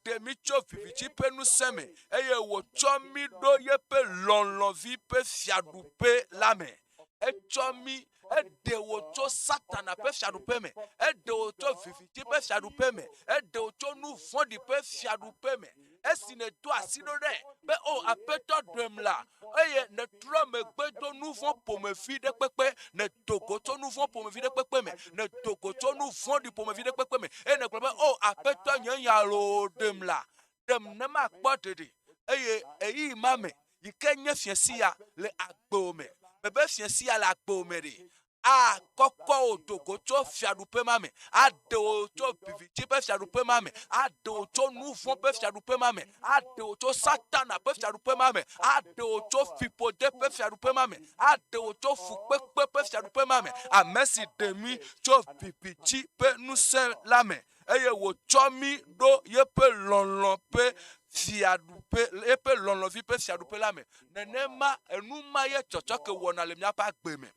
A: ɖe mi tso vivitsi ƒe ŋusẽ me eye wòtsɔ mi ɖo yeƒe lɔlɔ̃vi ƒe fiaɖuƒe la me etsɔ mi eɖe wò tso Satana ƒe fiaɖuƒe me eɖe wò tso vivitsi ƒe fiaɖuƒe me eɖe wò tso nu vɔ̃ɖi ƒe fiaɖuƒe me esi nedo asi ɖo ɖe be o aƒetɔ ɖem la eye netrɔ megbe do nu vɔ̃ ƒomevi ɖe kpekpe nedogo tso nu vɔ̃ ƒomevi ɖe kpekpe me nedogo tso nu vɔ̃ɖi ƒomevi ɖe kpekpe me eye negblɔ be o aƒetɔ nye nya loo ɖem la ɖem ne makpɔ ɖeɖe eye eyi ma me yi ke nye fiasi ya le agbewò me bebe fiasi ya le agbewò me ɖe akɔkɔ wò dogo tso fiaɖuƒe ma me aɖe wò tso vivitsi ƒe fiaɖuƒe ma me aɖe wò tso nu vɔ̃ ƒe fiaɖuƒe ma me aɖe wò tso Satana ƒe fiaɖuƒe ma me aɖe wò tso fiƒode ƒe fiaɖuƒe ma me aɖe wò tso fukpekpe ƒe fiaɖuƒe ma me ame si ɖe mi tso vivitsi ƒe ŋusẽ la me eye wòtsɔ mi ɖo yeƒe lɔlɔ̃ ƒe fiaɖuƒe yeƒe lɔlɔ̃vi ƒe fiaɖuƒe la me nenema enu ma ye tsɔtsɔke wɔna le miaƒe agbe me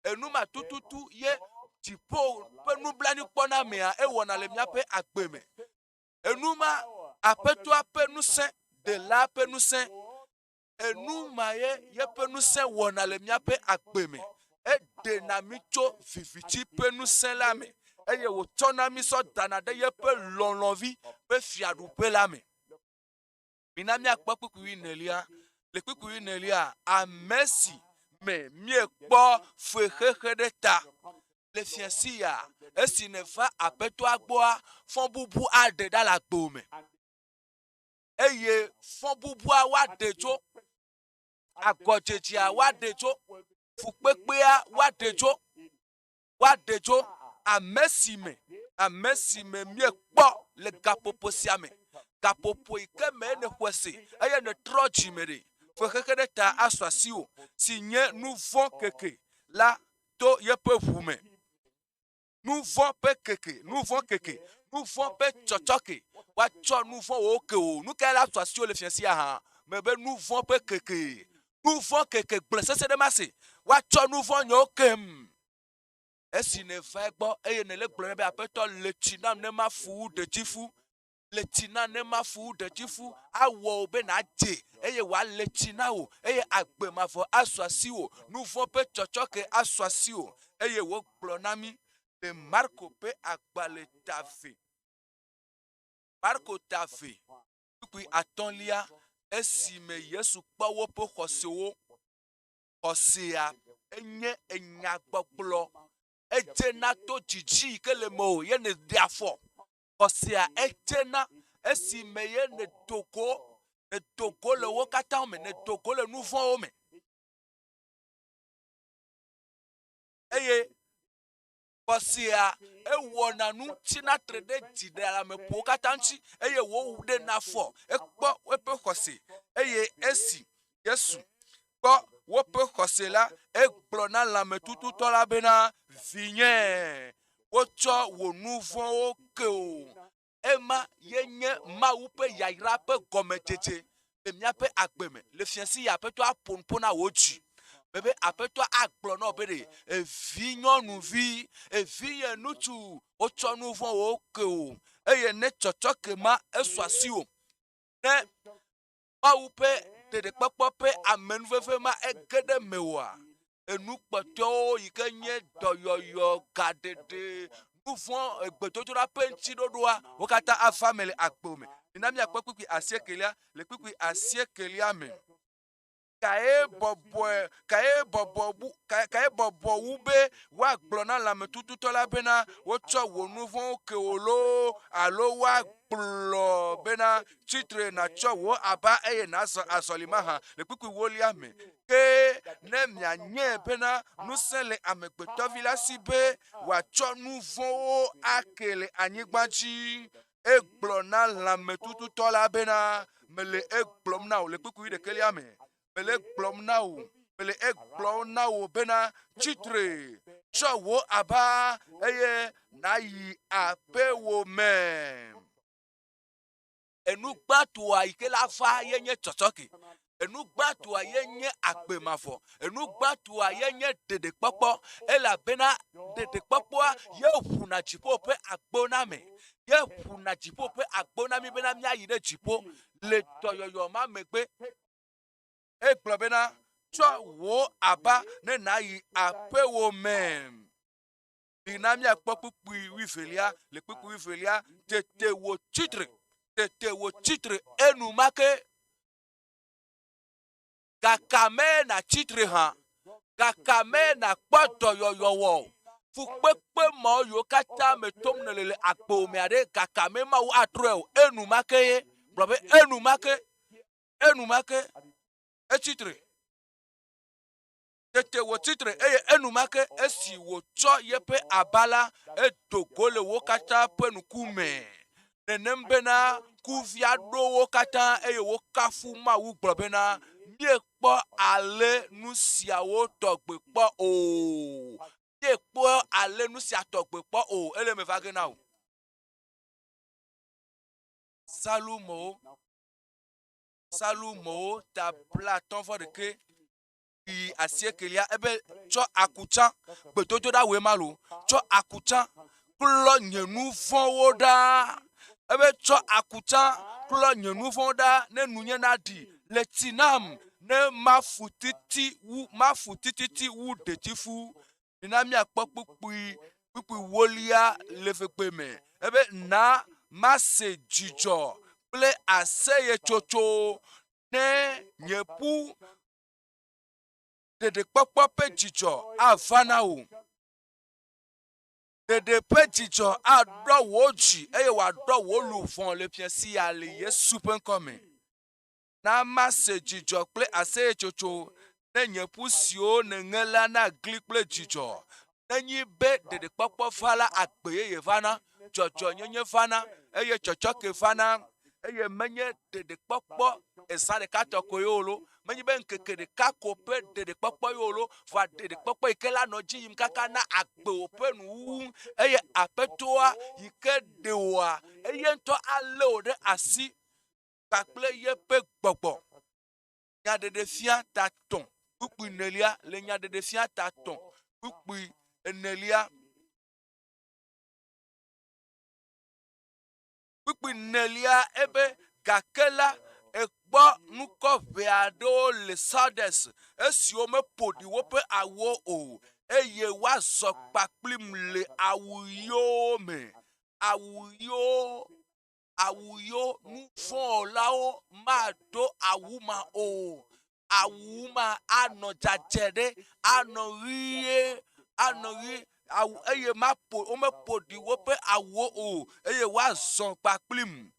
A: enuma tututu ye dziƒo ƒe nublanui kpɔna mea ewɔna le miaƒe agbe me enuma aƒetɔa ƒe ŋusẽ ɖela ƒe ŋusẽ enuma ye yeƒe ŋusẽ wɔna le miaƒe agbe me eɖena mi tso vivitsi ƒe ŋusẽ la me eye wòtsɔna mi sɔ dana ɖe yeƒe lɔlɔ̃vi ƒe fiaɖuƒe la me. Mina miakpɔ kpukpui nelia le kpukpui nelia ame si me miekpɔ fexexe ɖe ta le fiasi ya esi neva aƒetɔa gbɔa fɔ bubu aɖe ɖa le agbewò me eye fɔ bubua woaɖe tso agɔdzedzea woaɖe tso fukpekpea woaɖe tso ame si me miekpɔ le gaƒoƒo sia me gaƒoƒo yi ke me ne xɔe se eye ne trɔ dzime ɖe fexexe ɖe ta asɔ asiwò si nye nu vɔ̃ keke la to yeƒe ʋu me nu vɔ̃ ƒe keke nu vɔ̃ ƒe tsɔtsɔke woatsɔ nu vɔ̃ wò ke o nu ka la sɔ asiwò le fiasia hã mebe nu vɔ̃ ƒe keke gble sese ɖe ma se woatsɔ nu vɔ̃ nyewo kem esi ne va gbɔ eye ne le gblɔ be aƒetɔ le tsi nam ne ma fu ɖedzifu le tsi na ne ma fu ɖedzifu awɔ wo be nadze eye wòale tsi na wò eye agbe mavɔ asɔ asiwò nu vɔ̃ ƒe tsɔtsɔke asɔ asiwò eye wògblɔ na mi le Marko ƒe agbalẽ Marko ta ve kpukpui atɔ̃lia esime Yesu kpɔ woƒe xɔsea enye enyagbɔgblɔ edzena to dzidzi yi ke le me o ye ne ɖe afɔ xɔsea edzena esime ye ne dogo le wo katã me ne dogo le nu vɔ̃wo me eye Bosia, wona nu tina trede jide la me po katanchi eye wo de na fo ekpo wepe kose eye esi Yesu kpo wope kose la egblo na la me tutu to la bena vinye wocho wo nouveau ke o ema yenye ma upe yaira pe gomejeje emia pe agbeme le fiansi ya pe to aponpona woji bébé après toi agblo no bede evinyonu vi eviye nutu ocho nouveau o ke o eye ne chocho ke ma eswasi o ne ma upe de kpekpo pe amenuveve ma egede mewa enu kpotio yikenye doyoyo gadede nouveau egbedodola pe nti dodoa okata afamele agbome inami akpekpi asiekelia le kpekpi asiekelia me kae bobo wube wa glona la metutu tola bena wocho wo nouveau ke olo alo wa glo bena titre na cho wo aba eye na asolima ha le kpikwi wolia me ke ne mia nye bena nusele amegbeto vila sibe wa cho nouveau akele anyigbaji e glona la metutu tola bena mele e glom na le kpikwi de kelia me Pele glom na wo bena chitre cho wo aba eye na yi ape wo me enu gbatu a ike la fa yenye chochoki enu gbatu a yenye akpe mafo enu gbatu a yenye dede popo ela bena dede popo ye huna jipo pe agbona me ye huna jipo pe agbona mi bena mi ayi de jipo le toyoyo ma megbe Eglobena cho wo aba ne na yi ape wo mem. Dinami akpokpukpi wifelia le kpukpi wifelia tete wo titre enu make kakame na titre ha kakame na kpoto yoyowo fukpekpe mo yo kata me tom nelele akpo me ade kakame ma wo atreo enu make brobe enu make etitre tete wo titre eye enumake esi wo cho yepe abala edogole wo kata penukume nenembena kuvia do wo kata eye wo kafu ma wu globena miekpo ale nusia wo togbe po o miekpo ale nusia togbe po o ele me vage na o Salumo ta platon for de ke i asiekelia ebe cho akucha gbetoto da we malu cho akucha klo nyenu fonwo da ebe cho akucha klo nyenu fonda ne nunye na di letinam ne mafutiti wu detifu inami akpokpukui wolia lefekpe me ebe na mase jijo ple aseye chocho ne nyepu dede kpokpo pe jijo avana o dede pe jijo adro woji eye wa do wo lu fon le piensi ale Yesu pen come na mase jijo ple aseye chocho ne nyepu sio ne ngela na gli ple jijo nenyi be dede kpokpo fala agbe ye vana jojo nyenye vana eye chocho ke vana eye menye dede kpokpo esare katoko yolo menye ben kekede kakope dede kpokpo yolo va dede kpokpo ikela no jim kaka na agbe openu eye apetoa ike dewa eye nto ale ode asi kakple ye pe gbogbo nya dede fia taton ukpi nelia le nya dede fia taton ukpi nelia Pipi nelia ebe gakela ekpo nuko veado le sades esio me podi wope awo o eye wa zokpa plim le awuyo me awuyo nu fon lao ma do awuma o awuma ano jajede ano rie awu eye mapo o me podi wope awo o eye wa zon pa plim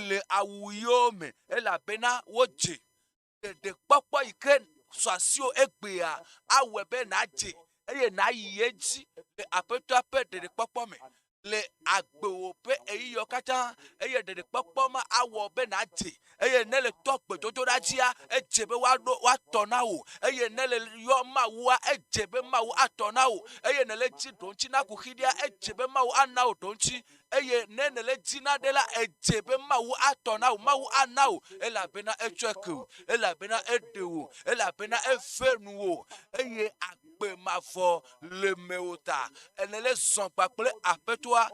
A: le awu yo me ela bena woje de kpokpo ike swasio egbea awe be na je eye na yeji le apeto apete de kpokpo me le agbewo pe eyi yo kata eye de kpokpo ma awo be na je eye ne le tokpe toto dajia ejebe wa tona wo eye ne le yo mawo ejebe mawo atona wo eye ne le ji donchi na kuhidia ejebe mawo anawo donchi eye ne le jina de la ejebe mawo atona wo mawo anawo ela bena etweku ela bena edewo ela bena efenuwo eye agbe mafo le meota enele son paple apetoa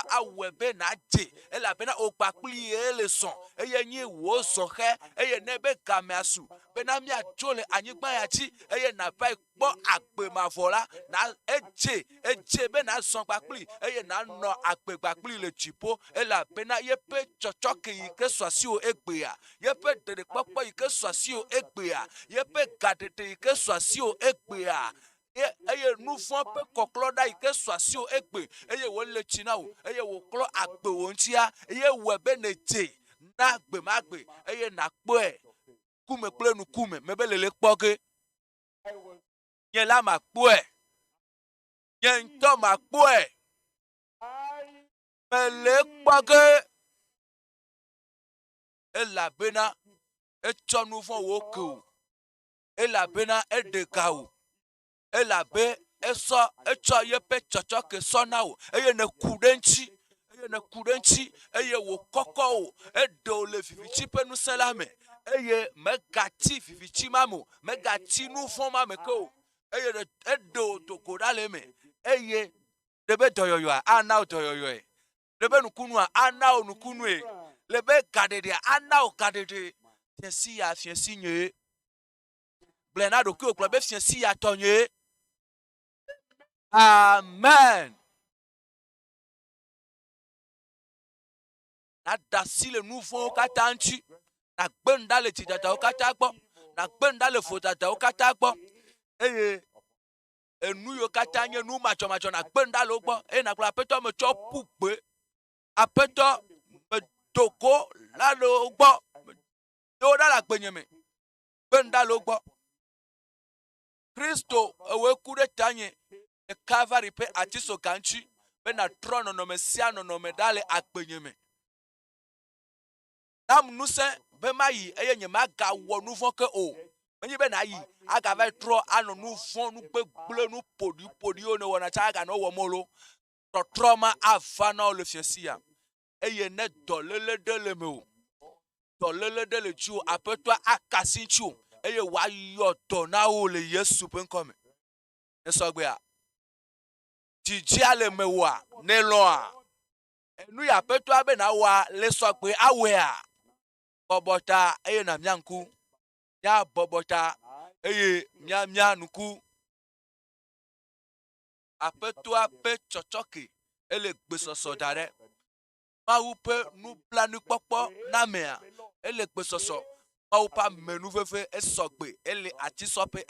A: awebe na je ela bena okpakli ele son eye nyi wo so he eye nebe gameasu bena mi atole anyigba ya ti eye na bai gbo agbe mafo la na eje be na son pakli eye na no agbe pakli le chipo ela bena ye pe chochoke yi ke swasi o egbe ya ye pe dede popo yi ke swasi o egbe ya ye pe gadete yi ke swasi o egbe ya eye nufon pe kokloda yi ke swasi o egbe eye wo le china o eye wo klo agbe wo ntia eye we be ne je na agbe magbe eye na po e kume kple nu kume mebe lele kpoke nye la ma po e nye nto ma po e mele kpoke ela bena echo nufon wo ku ela bena edeka o ela be eso echo ye pe chocho ke sona o eye ne kudenchi eye wo koko o edo le fifichi pe nu selame eye megati fifichi mamu megati nu fon mame ko eye de edo to kodale me eye debe doyoyo ana doyoyo debe nukunu ana nukunu e lebe kadede ana kadede fiensi nye blena do ko club fiensi ya tonye amen. Na dasi le nouveau katanchi na gbenda le tidata o katagbo na gbenda le fotata o katagbo eye enu yo katanye nu macho na gbenda lo gbo na kula apeto me cho pugbe apeto me toko la lo gbo yo da la gbenyeme gbenda lo gbo Kristo ewe kure tanye e Calvary pe atiso kanchi be na trono no mesiano no medale agbenyeme nam nuse be mayi eye nyema ga wo nuvon ke o menyi be na yi aga va tro ano nuvon nu gbegble nu podi o ne wona cha aga no wo molo troma avana le fiesia eye ne dolele dele me o dolele dele ju apetwa akasi chu eye wa yo to na o le Yesu pe nkome ne so gbe a jiji ale mewa ne lo a enu ya petwa be na wa le so gbe awe a bobota eye na mianku ya bobota eye mia nuku apetwa pe chochoke ele gbesoso dare ma upe nu planu popo na mea ele gbesoso ma upa menu fefe esogbe ele atisope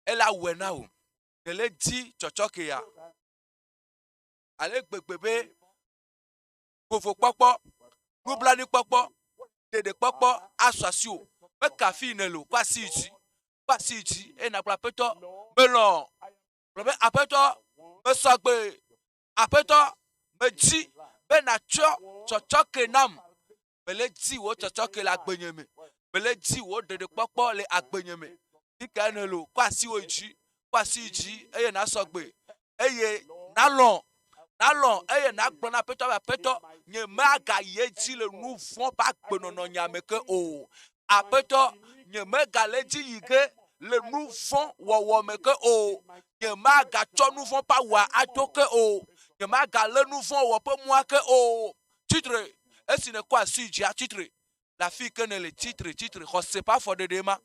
A: ele awena o ele di chochoke ya ale gbegbe fofo popo nu planu popo dede popo asasio me kafi nelo kwasiji na plapeto melon probe apeto me sogbe apeto me ji be na chochoke nam bele ji wo chochoke la gbenyeme bele ji wo dede popo le agbenyeme ika nelo kwasiji eye na sogbe eye nalon eye na gbona apeto nye maga yeji le nu fon pa gbenono nyameke o apeto nye maga leji yige le nu fon wowo meke o nye maga cho nu fon pa wa atoke o nye maga le nu fon wo pe muake o titre esine kwa siji a titre la fille que ne le titre c'est pas for de dema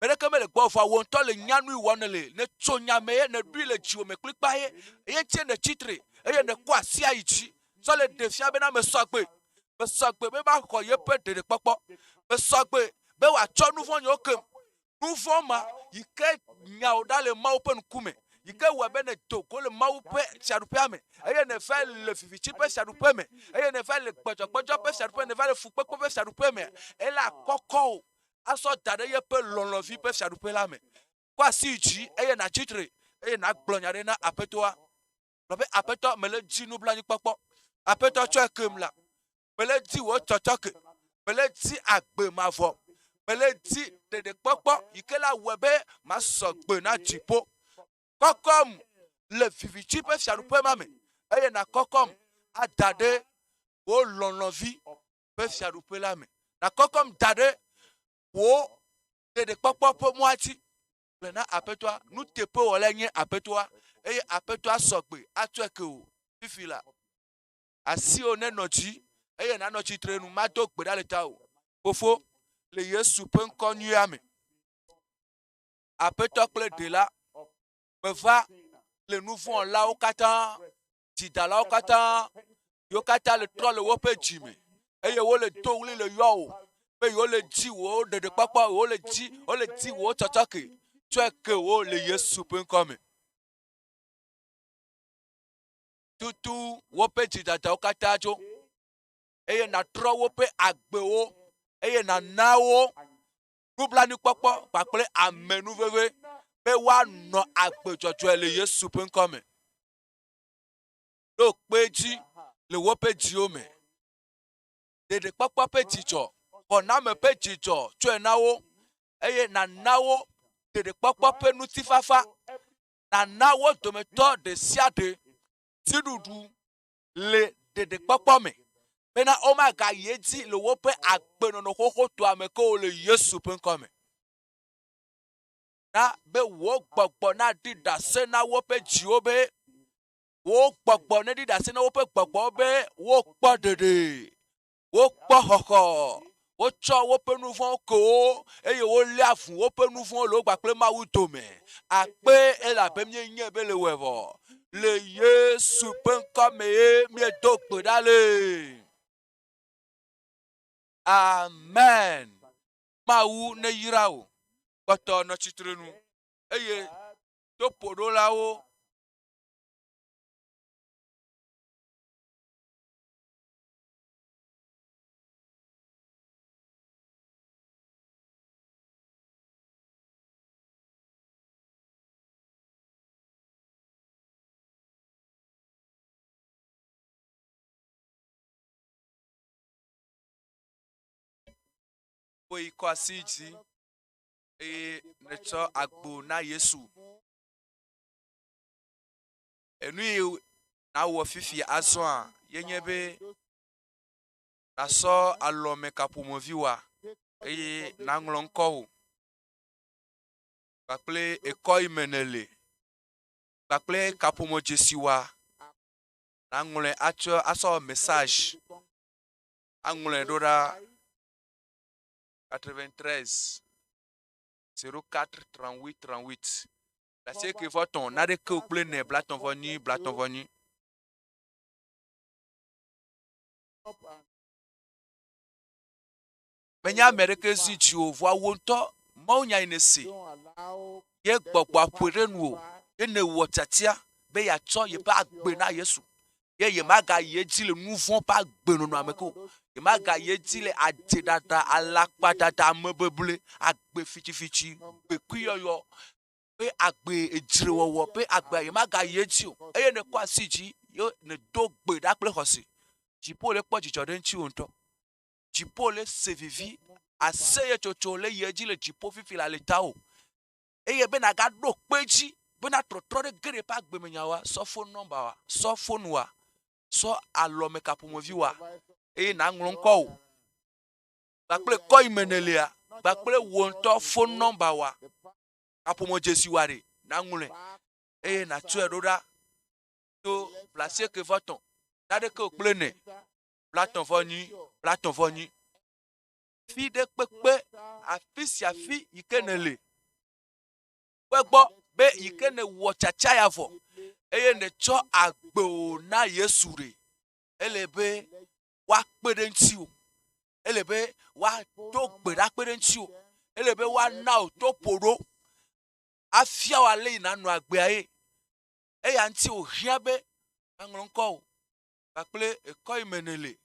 A: mele ke mele gbo fa won to le nyanu iwo ne tso nyame ne dui le jiwo me klikpa ye tie ne titre eye ne kwa sia ichi so le defia be na me sogbe be ba ko ye pe de popo me sogbe be wa cho nu fon yo kem nu fon ma yike nya odale ma open kume yike we be ne to ko le ma upe charupe ame eye ne fa le fifichi pe charupe me eye ne fa le gbojo pe charupe ne fa le fupepo pe charupe me e la kokko aso dade ye pe lɔlɔvi pe fiaɖuƒe la me kɔ asi dzi eye na tsitre eye na gblɔ nya ɖe na aƒetɔa be aƒetɔ mele dzi nublanuikpɔkpɔ aƒetɔ tsɔe kem la mele di wo tsɔtsɔke mele di agbe mavɔ mele di ɖeɖekpɔkpɔ yi ke la wɔe be masɔ gbe na dziƒo kɔkɔm le vivitsi ƒe fiaɖuƒe ma me eye na kɔkɔm ada ɖe wo lɔlɔvi ƒe fiaɖuƒe la me na kɔkɔm da ɖe wo ɖeɖekpɔkpɔ ƒe mɔa dzi gblɔ na aƒetɔa nu teƒe wɔle nye aƒetɔa eye aƒetɔa sɔgbe atsɔe ke o fifi la asiwo nenɔ dzi eye nanɔ tsitre nu mado gbe ɖa le ta o fofo le Yesu ƒe ŋkɔ nyuia me aƒetɔ kple ɖela meva le nu vɔ̃ lawo katã dzidalawo katã yiwo katã le trɔ le woƒe dzi me eye wole do ɣli le yɔ o be wole dzi wo ɖeɖekpɔkpɔ wole dzi wo tsɔtsɔke tsɔe ke wo le Yesu ƒe ŋkɔ me tutu woƒe dzidadawo katã dzo eye natrɔ woƒe agbewo eye nana wo nublanuikpɔkpɔ kpakple amenuveve be woanɔ agbe dzɔdzɔe le Yesu ƒe ŋkɔ me ɖo kpe dzi le woƒe dziwo me ɖeɖekpɔkpɔ ƒe dzidzɔ xɔname ƒe dzidzɔ tsɔe na wo eye nana wo ɖeɖekpɔkpɔ ƒe ŋutifafa nana wo dometɔ ɖe sia ɖe dziɖuɖu le ɖeɖekpɔkpɔ me bena womaga yi edzi le woƒe agbenɔnɔ xoxotoa me ke wo le Yesu ƒe ŋkɔ me na be wo gbɔgbɔ na ɖi ɖase na woƒe dziwo be wo gbɔgbɔ ne ɖi ɖase na woƒe gbɔgbɔwo be wokpɔ ɖeɖe wokpɔ xɔxɔ wotsɔ woƒe nu vɔ̃wo ke wo eye wolé avu woƒe nu vɔ̃wo le wo gbakple Mawu dome akpe elabe mienye be le wɔevɔ le Yesu ƒe ŋkɔ me ye miedo gbe ɖa le amen Mawu ne yra wo kpɔtɔ nɔ tsitre nu eye toƒoɖolawo kɔ asi dzi eye netsɔ agbo na Yesu enu yi nawɔ fifi azɔa yenye be nasɔ alɔme kaƒomevi wa eye naŋlɔ ŋkɔ wo kpakple ekɔ yi me nele kpakple kaƒome dzesi wa naŋlɔe asɔ message aŋlɔe ɖo ɖa 93 04 38 38 Lase ke voton na de ke ukple ne blaton voni Menya Amerike zi tsi o voa wonto mo nya inese ye gbogbo apore nu o ye ne wo tatia be ya tso ye ba gbe na Yesu ye maga ye ji le nu von pa gbe no ameko ye maga ye ji le adedada alakpa dada mebebule agbe fichifichi be kuyoyo pe agbe ejrewowo pe agbe ye maga ye ji o eye ne kwa siji yo ne do gbe da ple hosi jipo le po jijo de nchi onto jipo le sevivi aseye chocho le ye ji le jipo fifi la leta o eye be na ga do peji be na trotro de gere pa agbe menyawa so phone number wa so phone wa so alome kapomovi wa eye na nglon ko o bakple ko imenelia bakple wonto phone number wa kapomo jesi wa re na ngule eye na tu eroda to placer que voton na de ke oplene platon voni fi de pepe afisi afi ikenele wegbo be ikene wo chacha ya vo eye ne cho agbo na Yesu re elebe wa pede nti o elebe wa to gbera pede nti o elebe wa na o to poro afia wa le na nu agbe aye eya nti o hia be anglon ko bakple eko imenele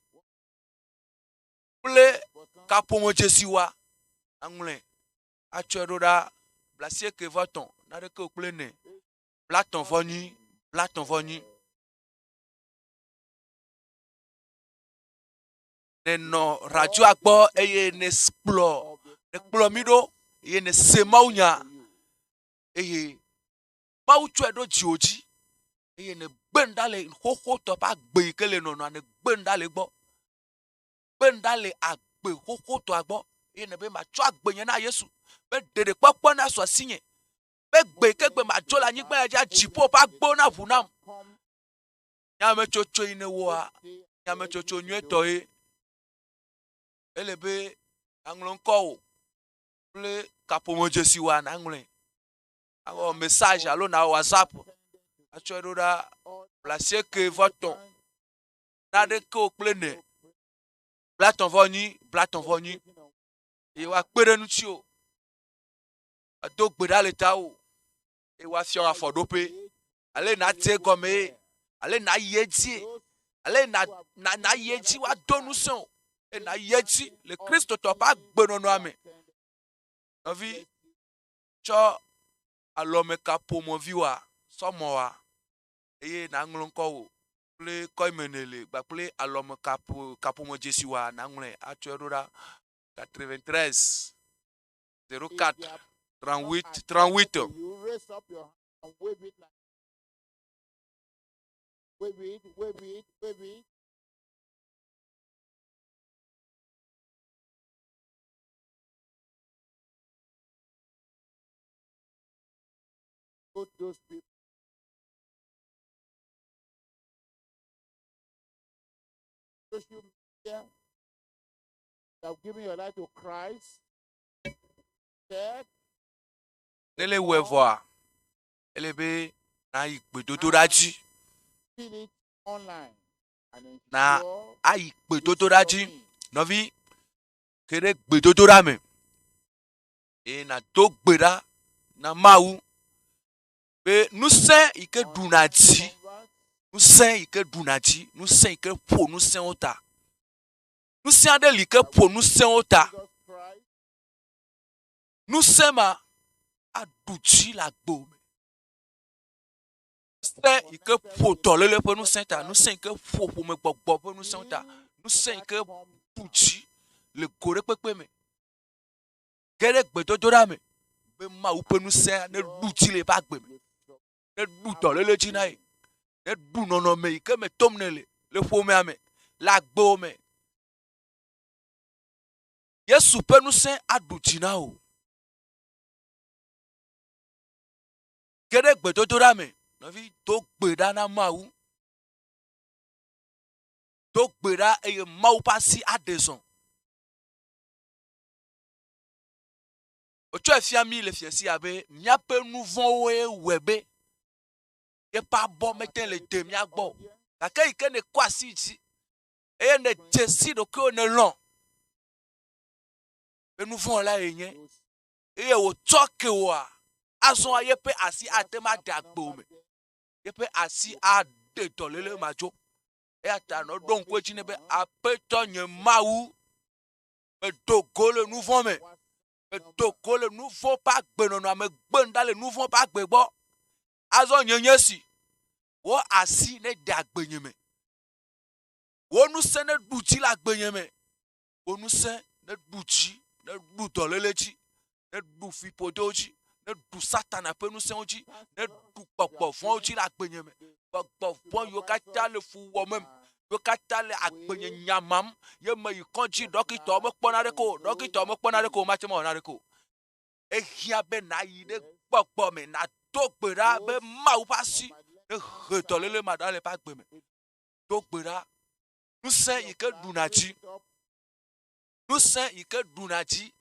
A: ple kapomo jesi wa Anglais. Atueroda. Blasie que voton. Nade que plene. Blaton voni. Blaton voni. No radio agbo eye ne explore. Ne mido. Eye ne semaunya. Eye. Ma utuedo jioji. Eye ne bendale. Hoko to pa gbe kele nono. Ne bendale gbo. Bendale agbe. Hoko to agbo. Eye ne be ma cho agbe nye na Yesu. Be dede popo na so sinye. Be gbe kegbe ma jo la nyigbe ya jipo pa gbo na vunam. Nyame chocho ine woa. Nyame chocho nywe toye. Elebe anglon ko ple kapomo jesi wa na anglon. Ago message alo na WhatsApp. Atuedo da placer que voton. Nade ko plene. Blaton voni. E wa pere nu ti o. Ado gbeda le ta o. E wa fion afodope. Ale na te gome. Ale na yeti. Ale na yeti wa donu son. E na yeti le Christ to pa gbenono ame. Novi cho alome kapo mo viwa somo wa. Eye na nglon ko o. Ple koy menele ba ple alome kapo mo jesi wa na ngle atuedo da 93 04 38.
B: You raise up your hand and wave it like wave it. Put those people. Social media. You have given your life to Christ. Third,
A: Nele wevoa. Elebe na ikpe dodoraji.
B: feel it online. And
A: Na
B: ensure
A: a ikpe dodoraji. Novi kere gbe dodorame. E na do gbeda na mau. Be nous saint ike dunaji. Nous saint ike dunaji. Nous saint ike po nous saint ota. Nous saint de like po nous saint ota.
B: Jesus Christ.
A: Nous saint ma aduchi la gbo. Saint ike po tolele po nous saint ta. Nous saint ike po me gbogbo po nous saint ta. Nous saint ike duchi le kore pepe me. Kere gbe dodorame. Be ma upe nous saint ne duchi le pa gbe me. Ne du tolele chinae. Ne du nono me ike me tomnele le fome ame la gbo me. Yesu pe nous saint aduchina o. Kere gbe dodorame. Novi to gbeda na mau. To gbeda eye mau pasi adeson. Ocho efiami le fiesi abe miape nouvon we webe. Ye pa bo meten le de miagbo. Kake ike ne kwasi ti. Eye ne jesi do ke ne lon. Pe nouvon la enye. Eye wo toke wa. Azon aye pe asi atema dagbo me. Ye pe asi a de tolele majo. E ata no don kwe chine be apeto nye mau. Me dogo le nouvon me. Me dogo le nouvon pa gbe nono me gbenda le nouvon pa gbe bo. Azon nyenye si. Wo asi ne dagbe nye me. Wo nu se ne duchi la gbe nye me. Wo nu se ne duchi. Ne du tolele chi. Ne du fipodo chi. Ne du satana pe nu se oji. Ne du pokpo fon oji la gbe nye me. Pokpo fon yo kata le fu wo mem. Yo kata le agbe nye nyamam. Ye me yi konji dokito me kpona reko. Dokito me kpona reko mati mo na reko. E hia be na yi de pokpo me na dogbera be ma ou pasi. E retolele madale pa gbe me. Dogbera. Nous saint ike dunaji. Nous saint ike dunaji.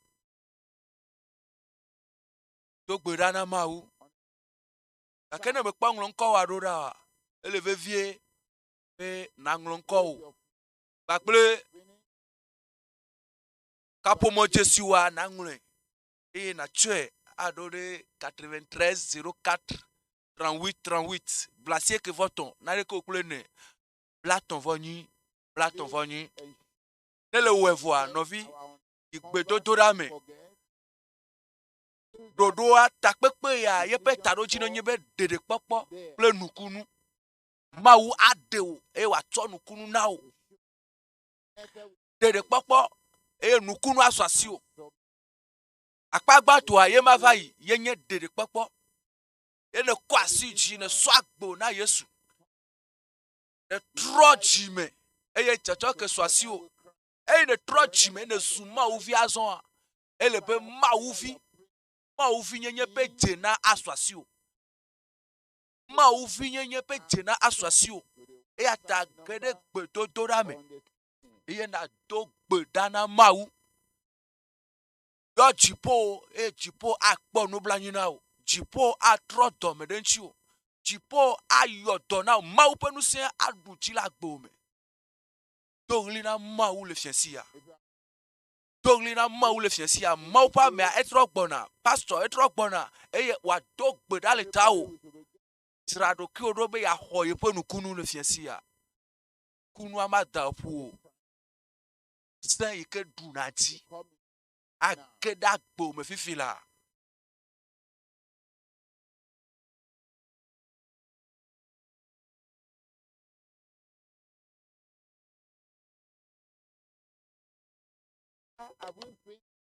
A: Dogbera na mau. Akene me kpa nglon ko wa do da. Eleve vie pe na nglon ko. Bakple kapomo Jesu wa na nglon. E na tue adore 93 04 38. Blasie que voton. Na reko plene. Blaton voni. Ne le wevoa novi. Ikbe dodorame. Dodoa takpekpe ya yepe tadoji no nyebe dede kpokpo ple nukunu. Mawu adeo e wa tso nukunu na o. Dede kpokpo e nukunu aswasi o. Akpagba to a ye ma va yi yenye dede kpokpo. E ne kwa si ji ne swagbo na Yesu. Ne tro jime e ye chacho ke swasi o. E ne tro jime ne suma uvi azon. E le be ma uvi nyenye pe jena aswasi o. Ma uvi nyenye pe jena aswasi o. E ata gede gbe dodo rame. E na do gbe dana mawu. Yo jipo akpo nubla nyina o. Jipo atro domedenchi o. Jipo ayodo na mawu pe nusen aduji la gbo me. Donglina mawu le fiensia. Donglina mawu le fiensia. Mawu pa me a etro gbona. Pastor etro gbona. Eye wa do gbe dale ta o. Tirado ki odobe ya hoye pe nukunu le fiensia. Kunu amada pu o. Sen ike dunati. Akeda gbo me fifila.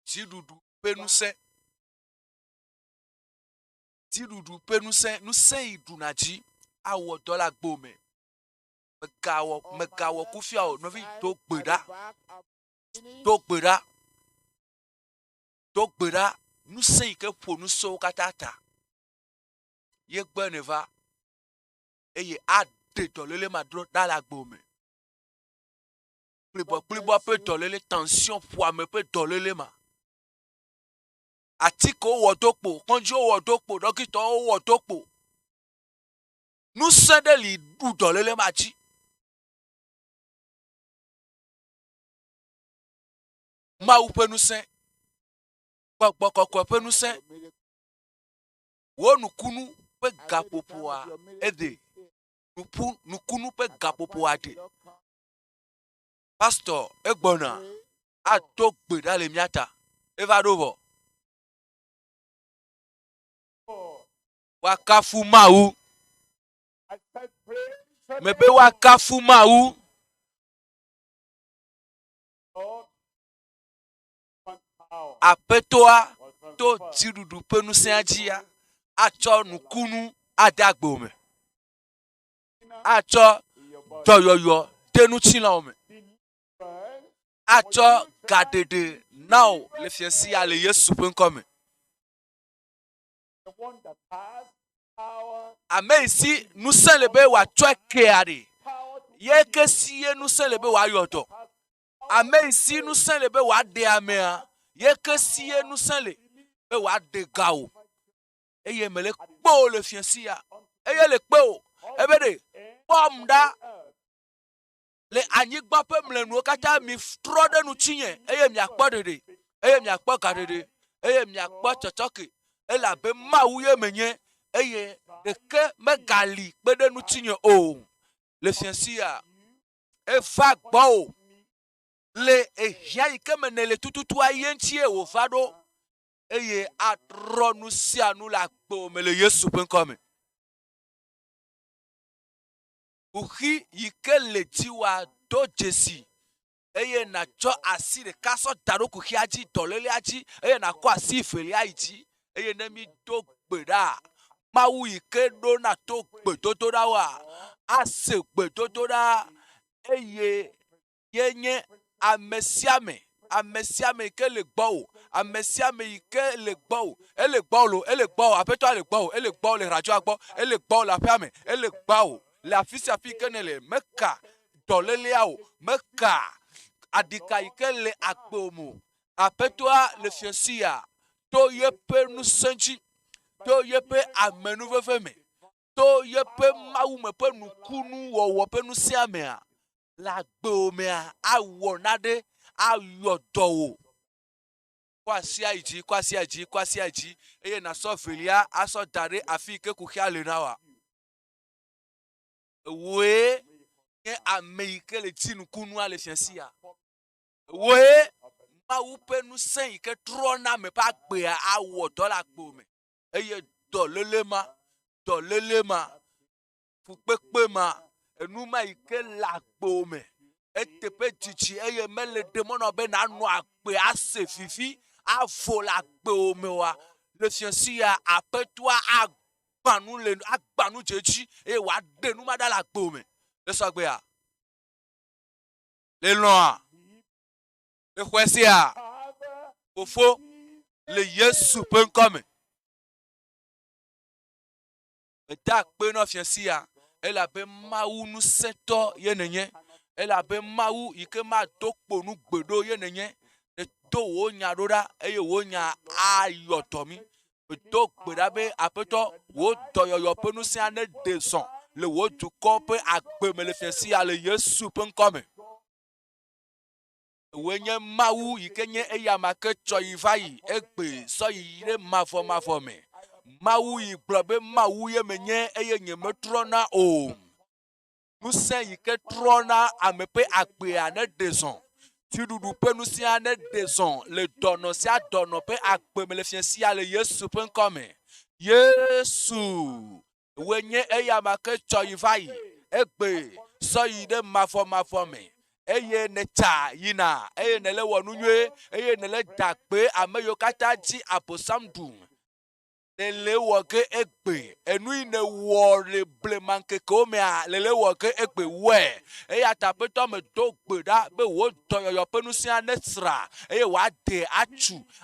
A: Tidudu penuse. Tidudu penuse. Nusen idunaji. Awo dola gbo me. Megawo kufia o. Novi to gbeda. To gbeda. Nusen ike po nuso katata. Ye gbe neva. Eye ade dolele madro dala gbo me. Plibo pe dolele tension poame pe dolele ma. Atiko wodokpo, konjo wodokpo, dokito wodokpo. Nous sende li du dolele maji. Ma upe nous sen. Bokoko pe nous sen. Wo nukunu pe gapopoa ede. Nukunu pe gapopoa de. Pastor egbona a to gbe dale miata. Eva dovo. Wakafu mawu. Mepe wakafu mawu. Apetoa to tirudu penu senjia. Acho nukunu adagbo me. Acho doyoyo tenu chilome. Acho gadede now le fiensi ale Yesu pen come. Ame ici nous célébrer wa tcheke ade. Ye ke siye nous célébrer wa yodo. Ame ici nous célébrer wa de amea. Ye ke siye nous célébrer wa de gao. Eye mele kpo le fiensi ya. Eye le kpo. Ebede pomda le anyigba pe mlenu kata mi trode nu chinye. Eye mi akpo dede. Eye mi akpo kadede. Eye mi akpo chochoke. Ela be mawuye menye. Eye de ke megali pede nu chinye o. Le fiensia e va gbo le ehia ike menele tututu ayentie o vado. Eye atro nu sia nu la gbo me le Yesu pen come. Uhi yike le tiwa do Jesi. Eye na jo asi de kaso daroku hiaji dolele aji. Eye na kwa si ifeli aji. Eye nemi do gbeda. Mawu ike do na to gbedodo da wa. Ase gbedodo da. Eye yenye amesiame ike le gbo. Amesiame ike le gbo. Ele gbo apeto le gbo le rajo agbo. Ele gbo la piame. Ele gbo la fisi afi kenele meka dolele ao meka adika ike le akpomo. Apeto le fiensia. To yepe nu senji. To yepe amenu veveme. To yepe mawu mepe nu kunu wowo pe nu siamea. La gbomea awonade ayodowo. Kwasi aji. Eye na so velia aso dare afi ke kuhia le nawa. We ye ameike le tinu kunu ale fiensia. We mawu pe nu se yi ke trona me pa gbe awo do la gbo me eye do lele ma fu pepe ma enu ma yi ke la gbo me etepe titi eye mele demono be na nu agbe ase fifi avo la gbo me wa le fiansi ya apetwa agbanu jeji e wa de nu ma da la gbo me le so gbe ya le loa le kwesi ya ofo le Yesu pe nkome eta pe no fiansi ya ela be mawu nu seto ye nenye ela be mawu ike ma dokpo nu gbedo ye nenye e to wo nya doda eye wo nya ayoto mi to gbeda be apeto wo doyoyo pe nu se ane deson le wo du ko pe agbe me le fiansi ya le Yesu pe nkome wenye mawu ikenye eyama ke choyivayi egbe so yire mafo me mawu iglobe mawu ye menye eye nye metrona o nuse yike trona amepe agbe ane deson tidudu pe nusi ane deson le dono si adono pe agbe me le fiansi ya le Yesu pe nkome Yesu wenye eyama ke choyivayi egbe so yire mafo me eye necha yina eye nele wonunwe eye nele dagbe ameyo kata ji abosamdu nele woge egbe enu ine wo le blemanke komea lele woge egbe we eye atapeto me dogbe da be wo doyoyo penusi anesra eye wa de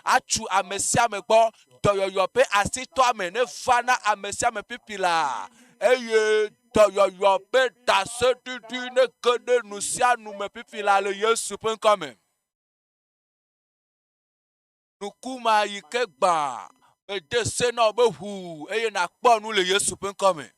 A: achu amesia me gbo doyoyo pe asito ame ne fana amesia me pipila eye doyoyo pe da se didi ne kede nusia nu me pipila le Yesu pe nkome nukuma yike gba me de se na be hu eye na kpo nu le Yesu pe nkome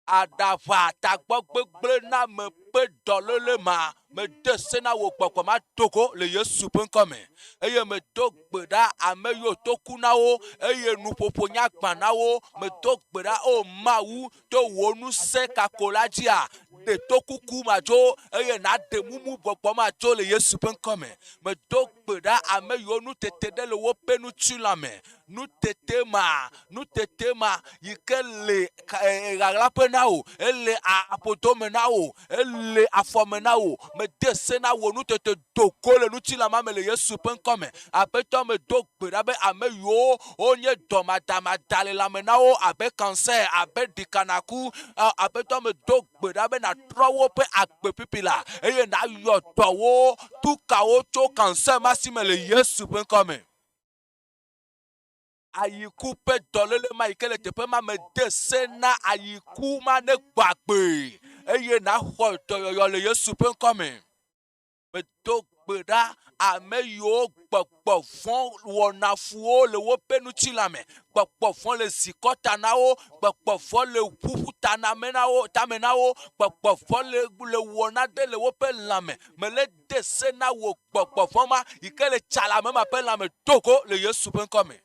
A: adava tagbo gbegble na me pe dolele ma me de se na wo gbogbo ma toko le Yesu pe nkome eye me dogbe da ameyo toku na wo eye nupopo nya gba na wo me dogbe da o mawu to wonu se kakolajia de tokuku ma jo eye na de mumu gbogbo ma jo le Yesu pe nkome me dogbe da ameyo nu tete de le wo pe nu tulame nu tete ma yikele raglape na o ele apotome na o ele afome na o me dese na wo nu tete dokole nu tilama me le Yesu pe nkome apeto me dogbe da be ameyo onye domadama dale la me na o abe cancer abe dikanaku apeto me dogbe da be na trowo pe agbe pipila eye na yo towo tukawo cho cancer masime le Yesu pe nkome ayiku pe dolele ma ikele tepe ma me dese na ayiku ma ne gbagbe eye na ho doyoyo le Yesu pe nkome me dogbe da ameyo gbogbo fon wona fuo le wo penu chilame gbogbo fon le sikota na wo gbogbo fon le puputa na menawo tamenawo gbogbo fon le wona de le wo pe lame me le dese na wo gbogbo fon ma ikele chala me ma pe lame toko le Yesu pe nkome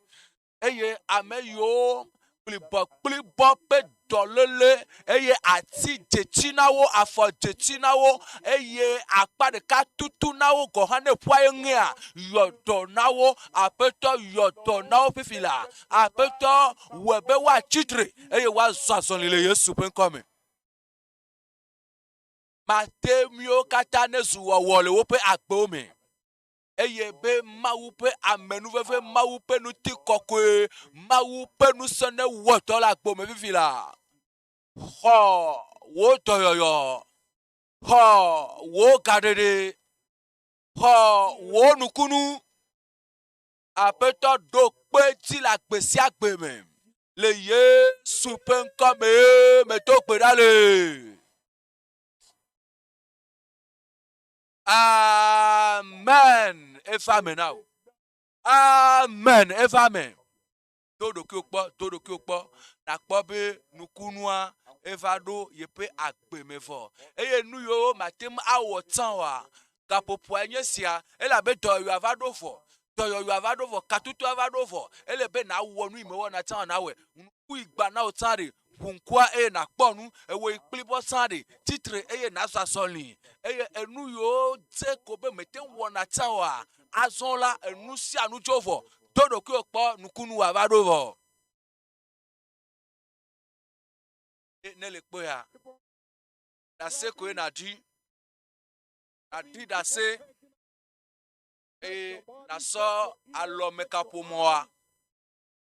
A: eye ameyo plibo pe dolele eye ati jechinawo afo jechinawo eye akpade ka tutu nawo gohane pwaye ngea yodo nawo apeto yodo nawo pifila apeto webe wa chitre eye wa zazon le Yesu pe nkome matemio kata nezu wole wo pe agbe ome eye be mawu pe amenu vefe mawu pe nu ti kokwe mawu pe nu sene woto la gbo me vivila ho wo toyoyo ho wo gadede ho wo nukunu apeto do pe ti la gbesi agbe me le Yesu pe nkome me to gbe dale amen efame now amen efame todo ki okpo na kpo be nukunua evado yepe agbe mefo eye nu yo matem awo tan wa kapopo enyesia ela be do yo avado fo katutu avado fo ele be na wonu imewo na tan na we ku igba na o tan re hunkwa na kponu ewe ikplibo sande titre eye na sasoli eye enu yo te ko be mete wona tawa azɔ la enu sia nu tso vɔ do ɖokui kpɔ nukunu wava ɖo vɔ. Ne le kpɔ ya dase koe na di dase eye nasɔ alɔmekaƒomɔa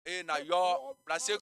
A: eye nayɔ dase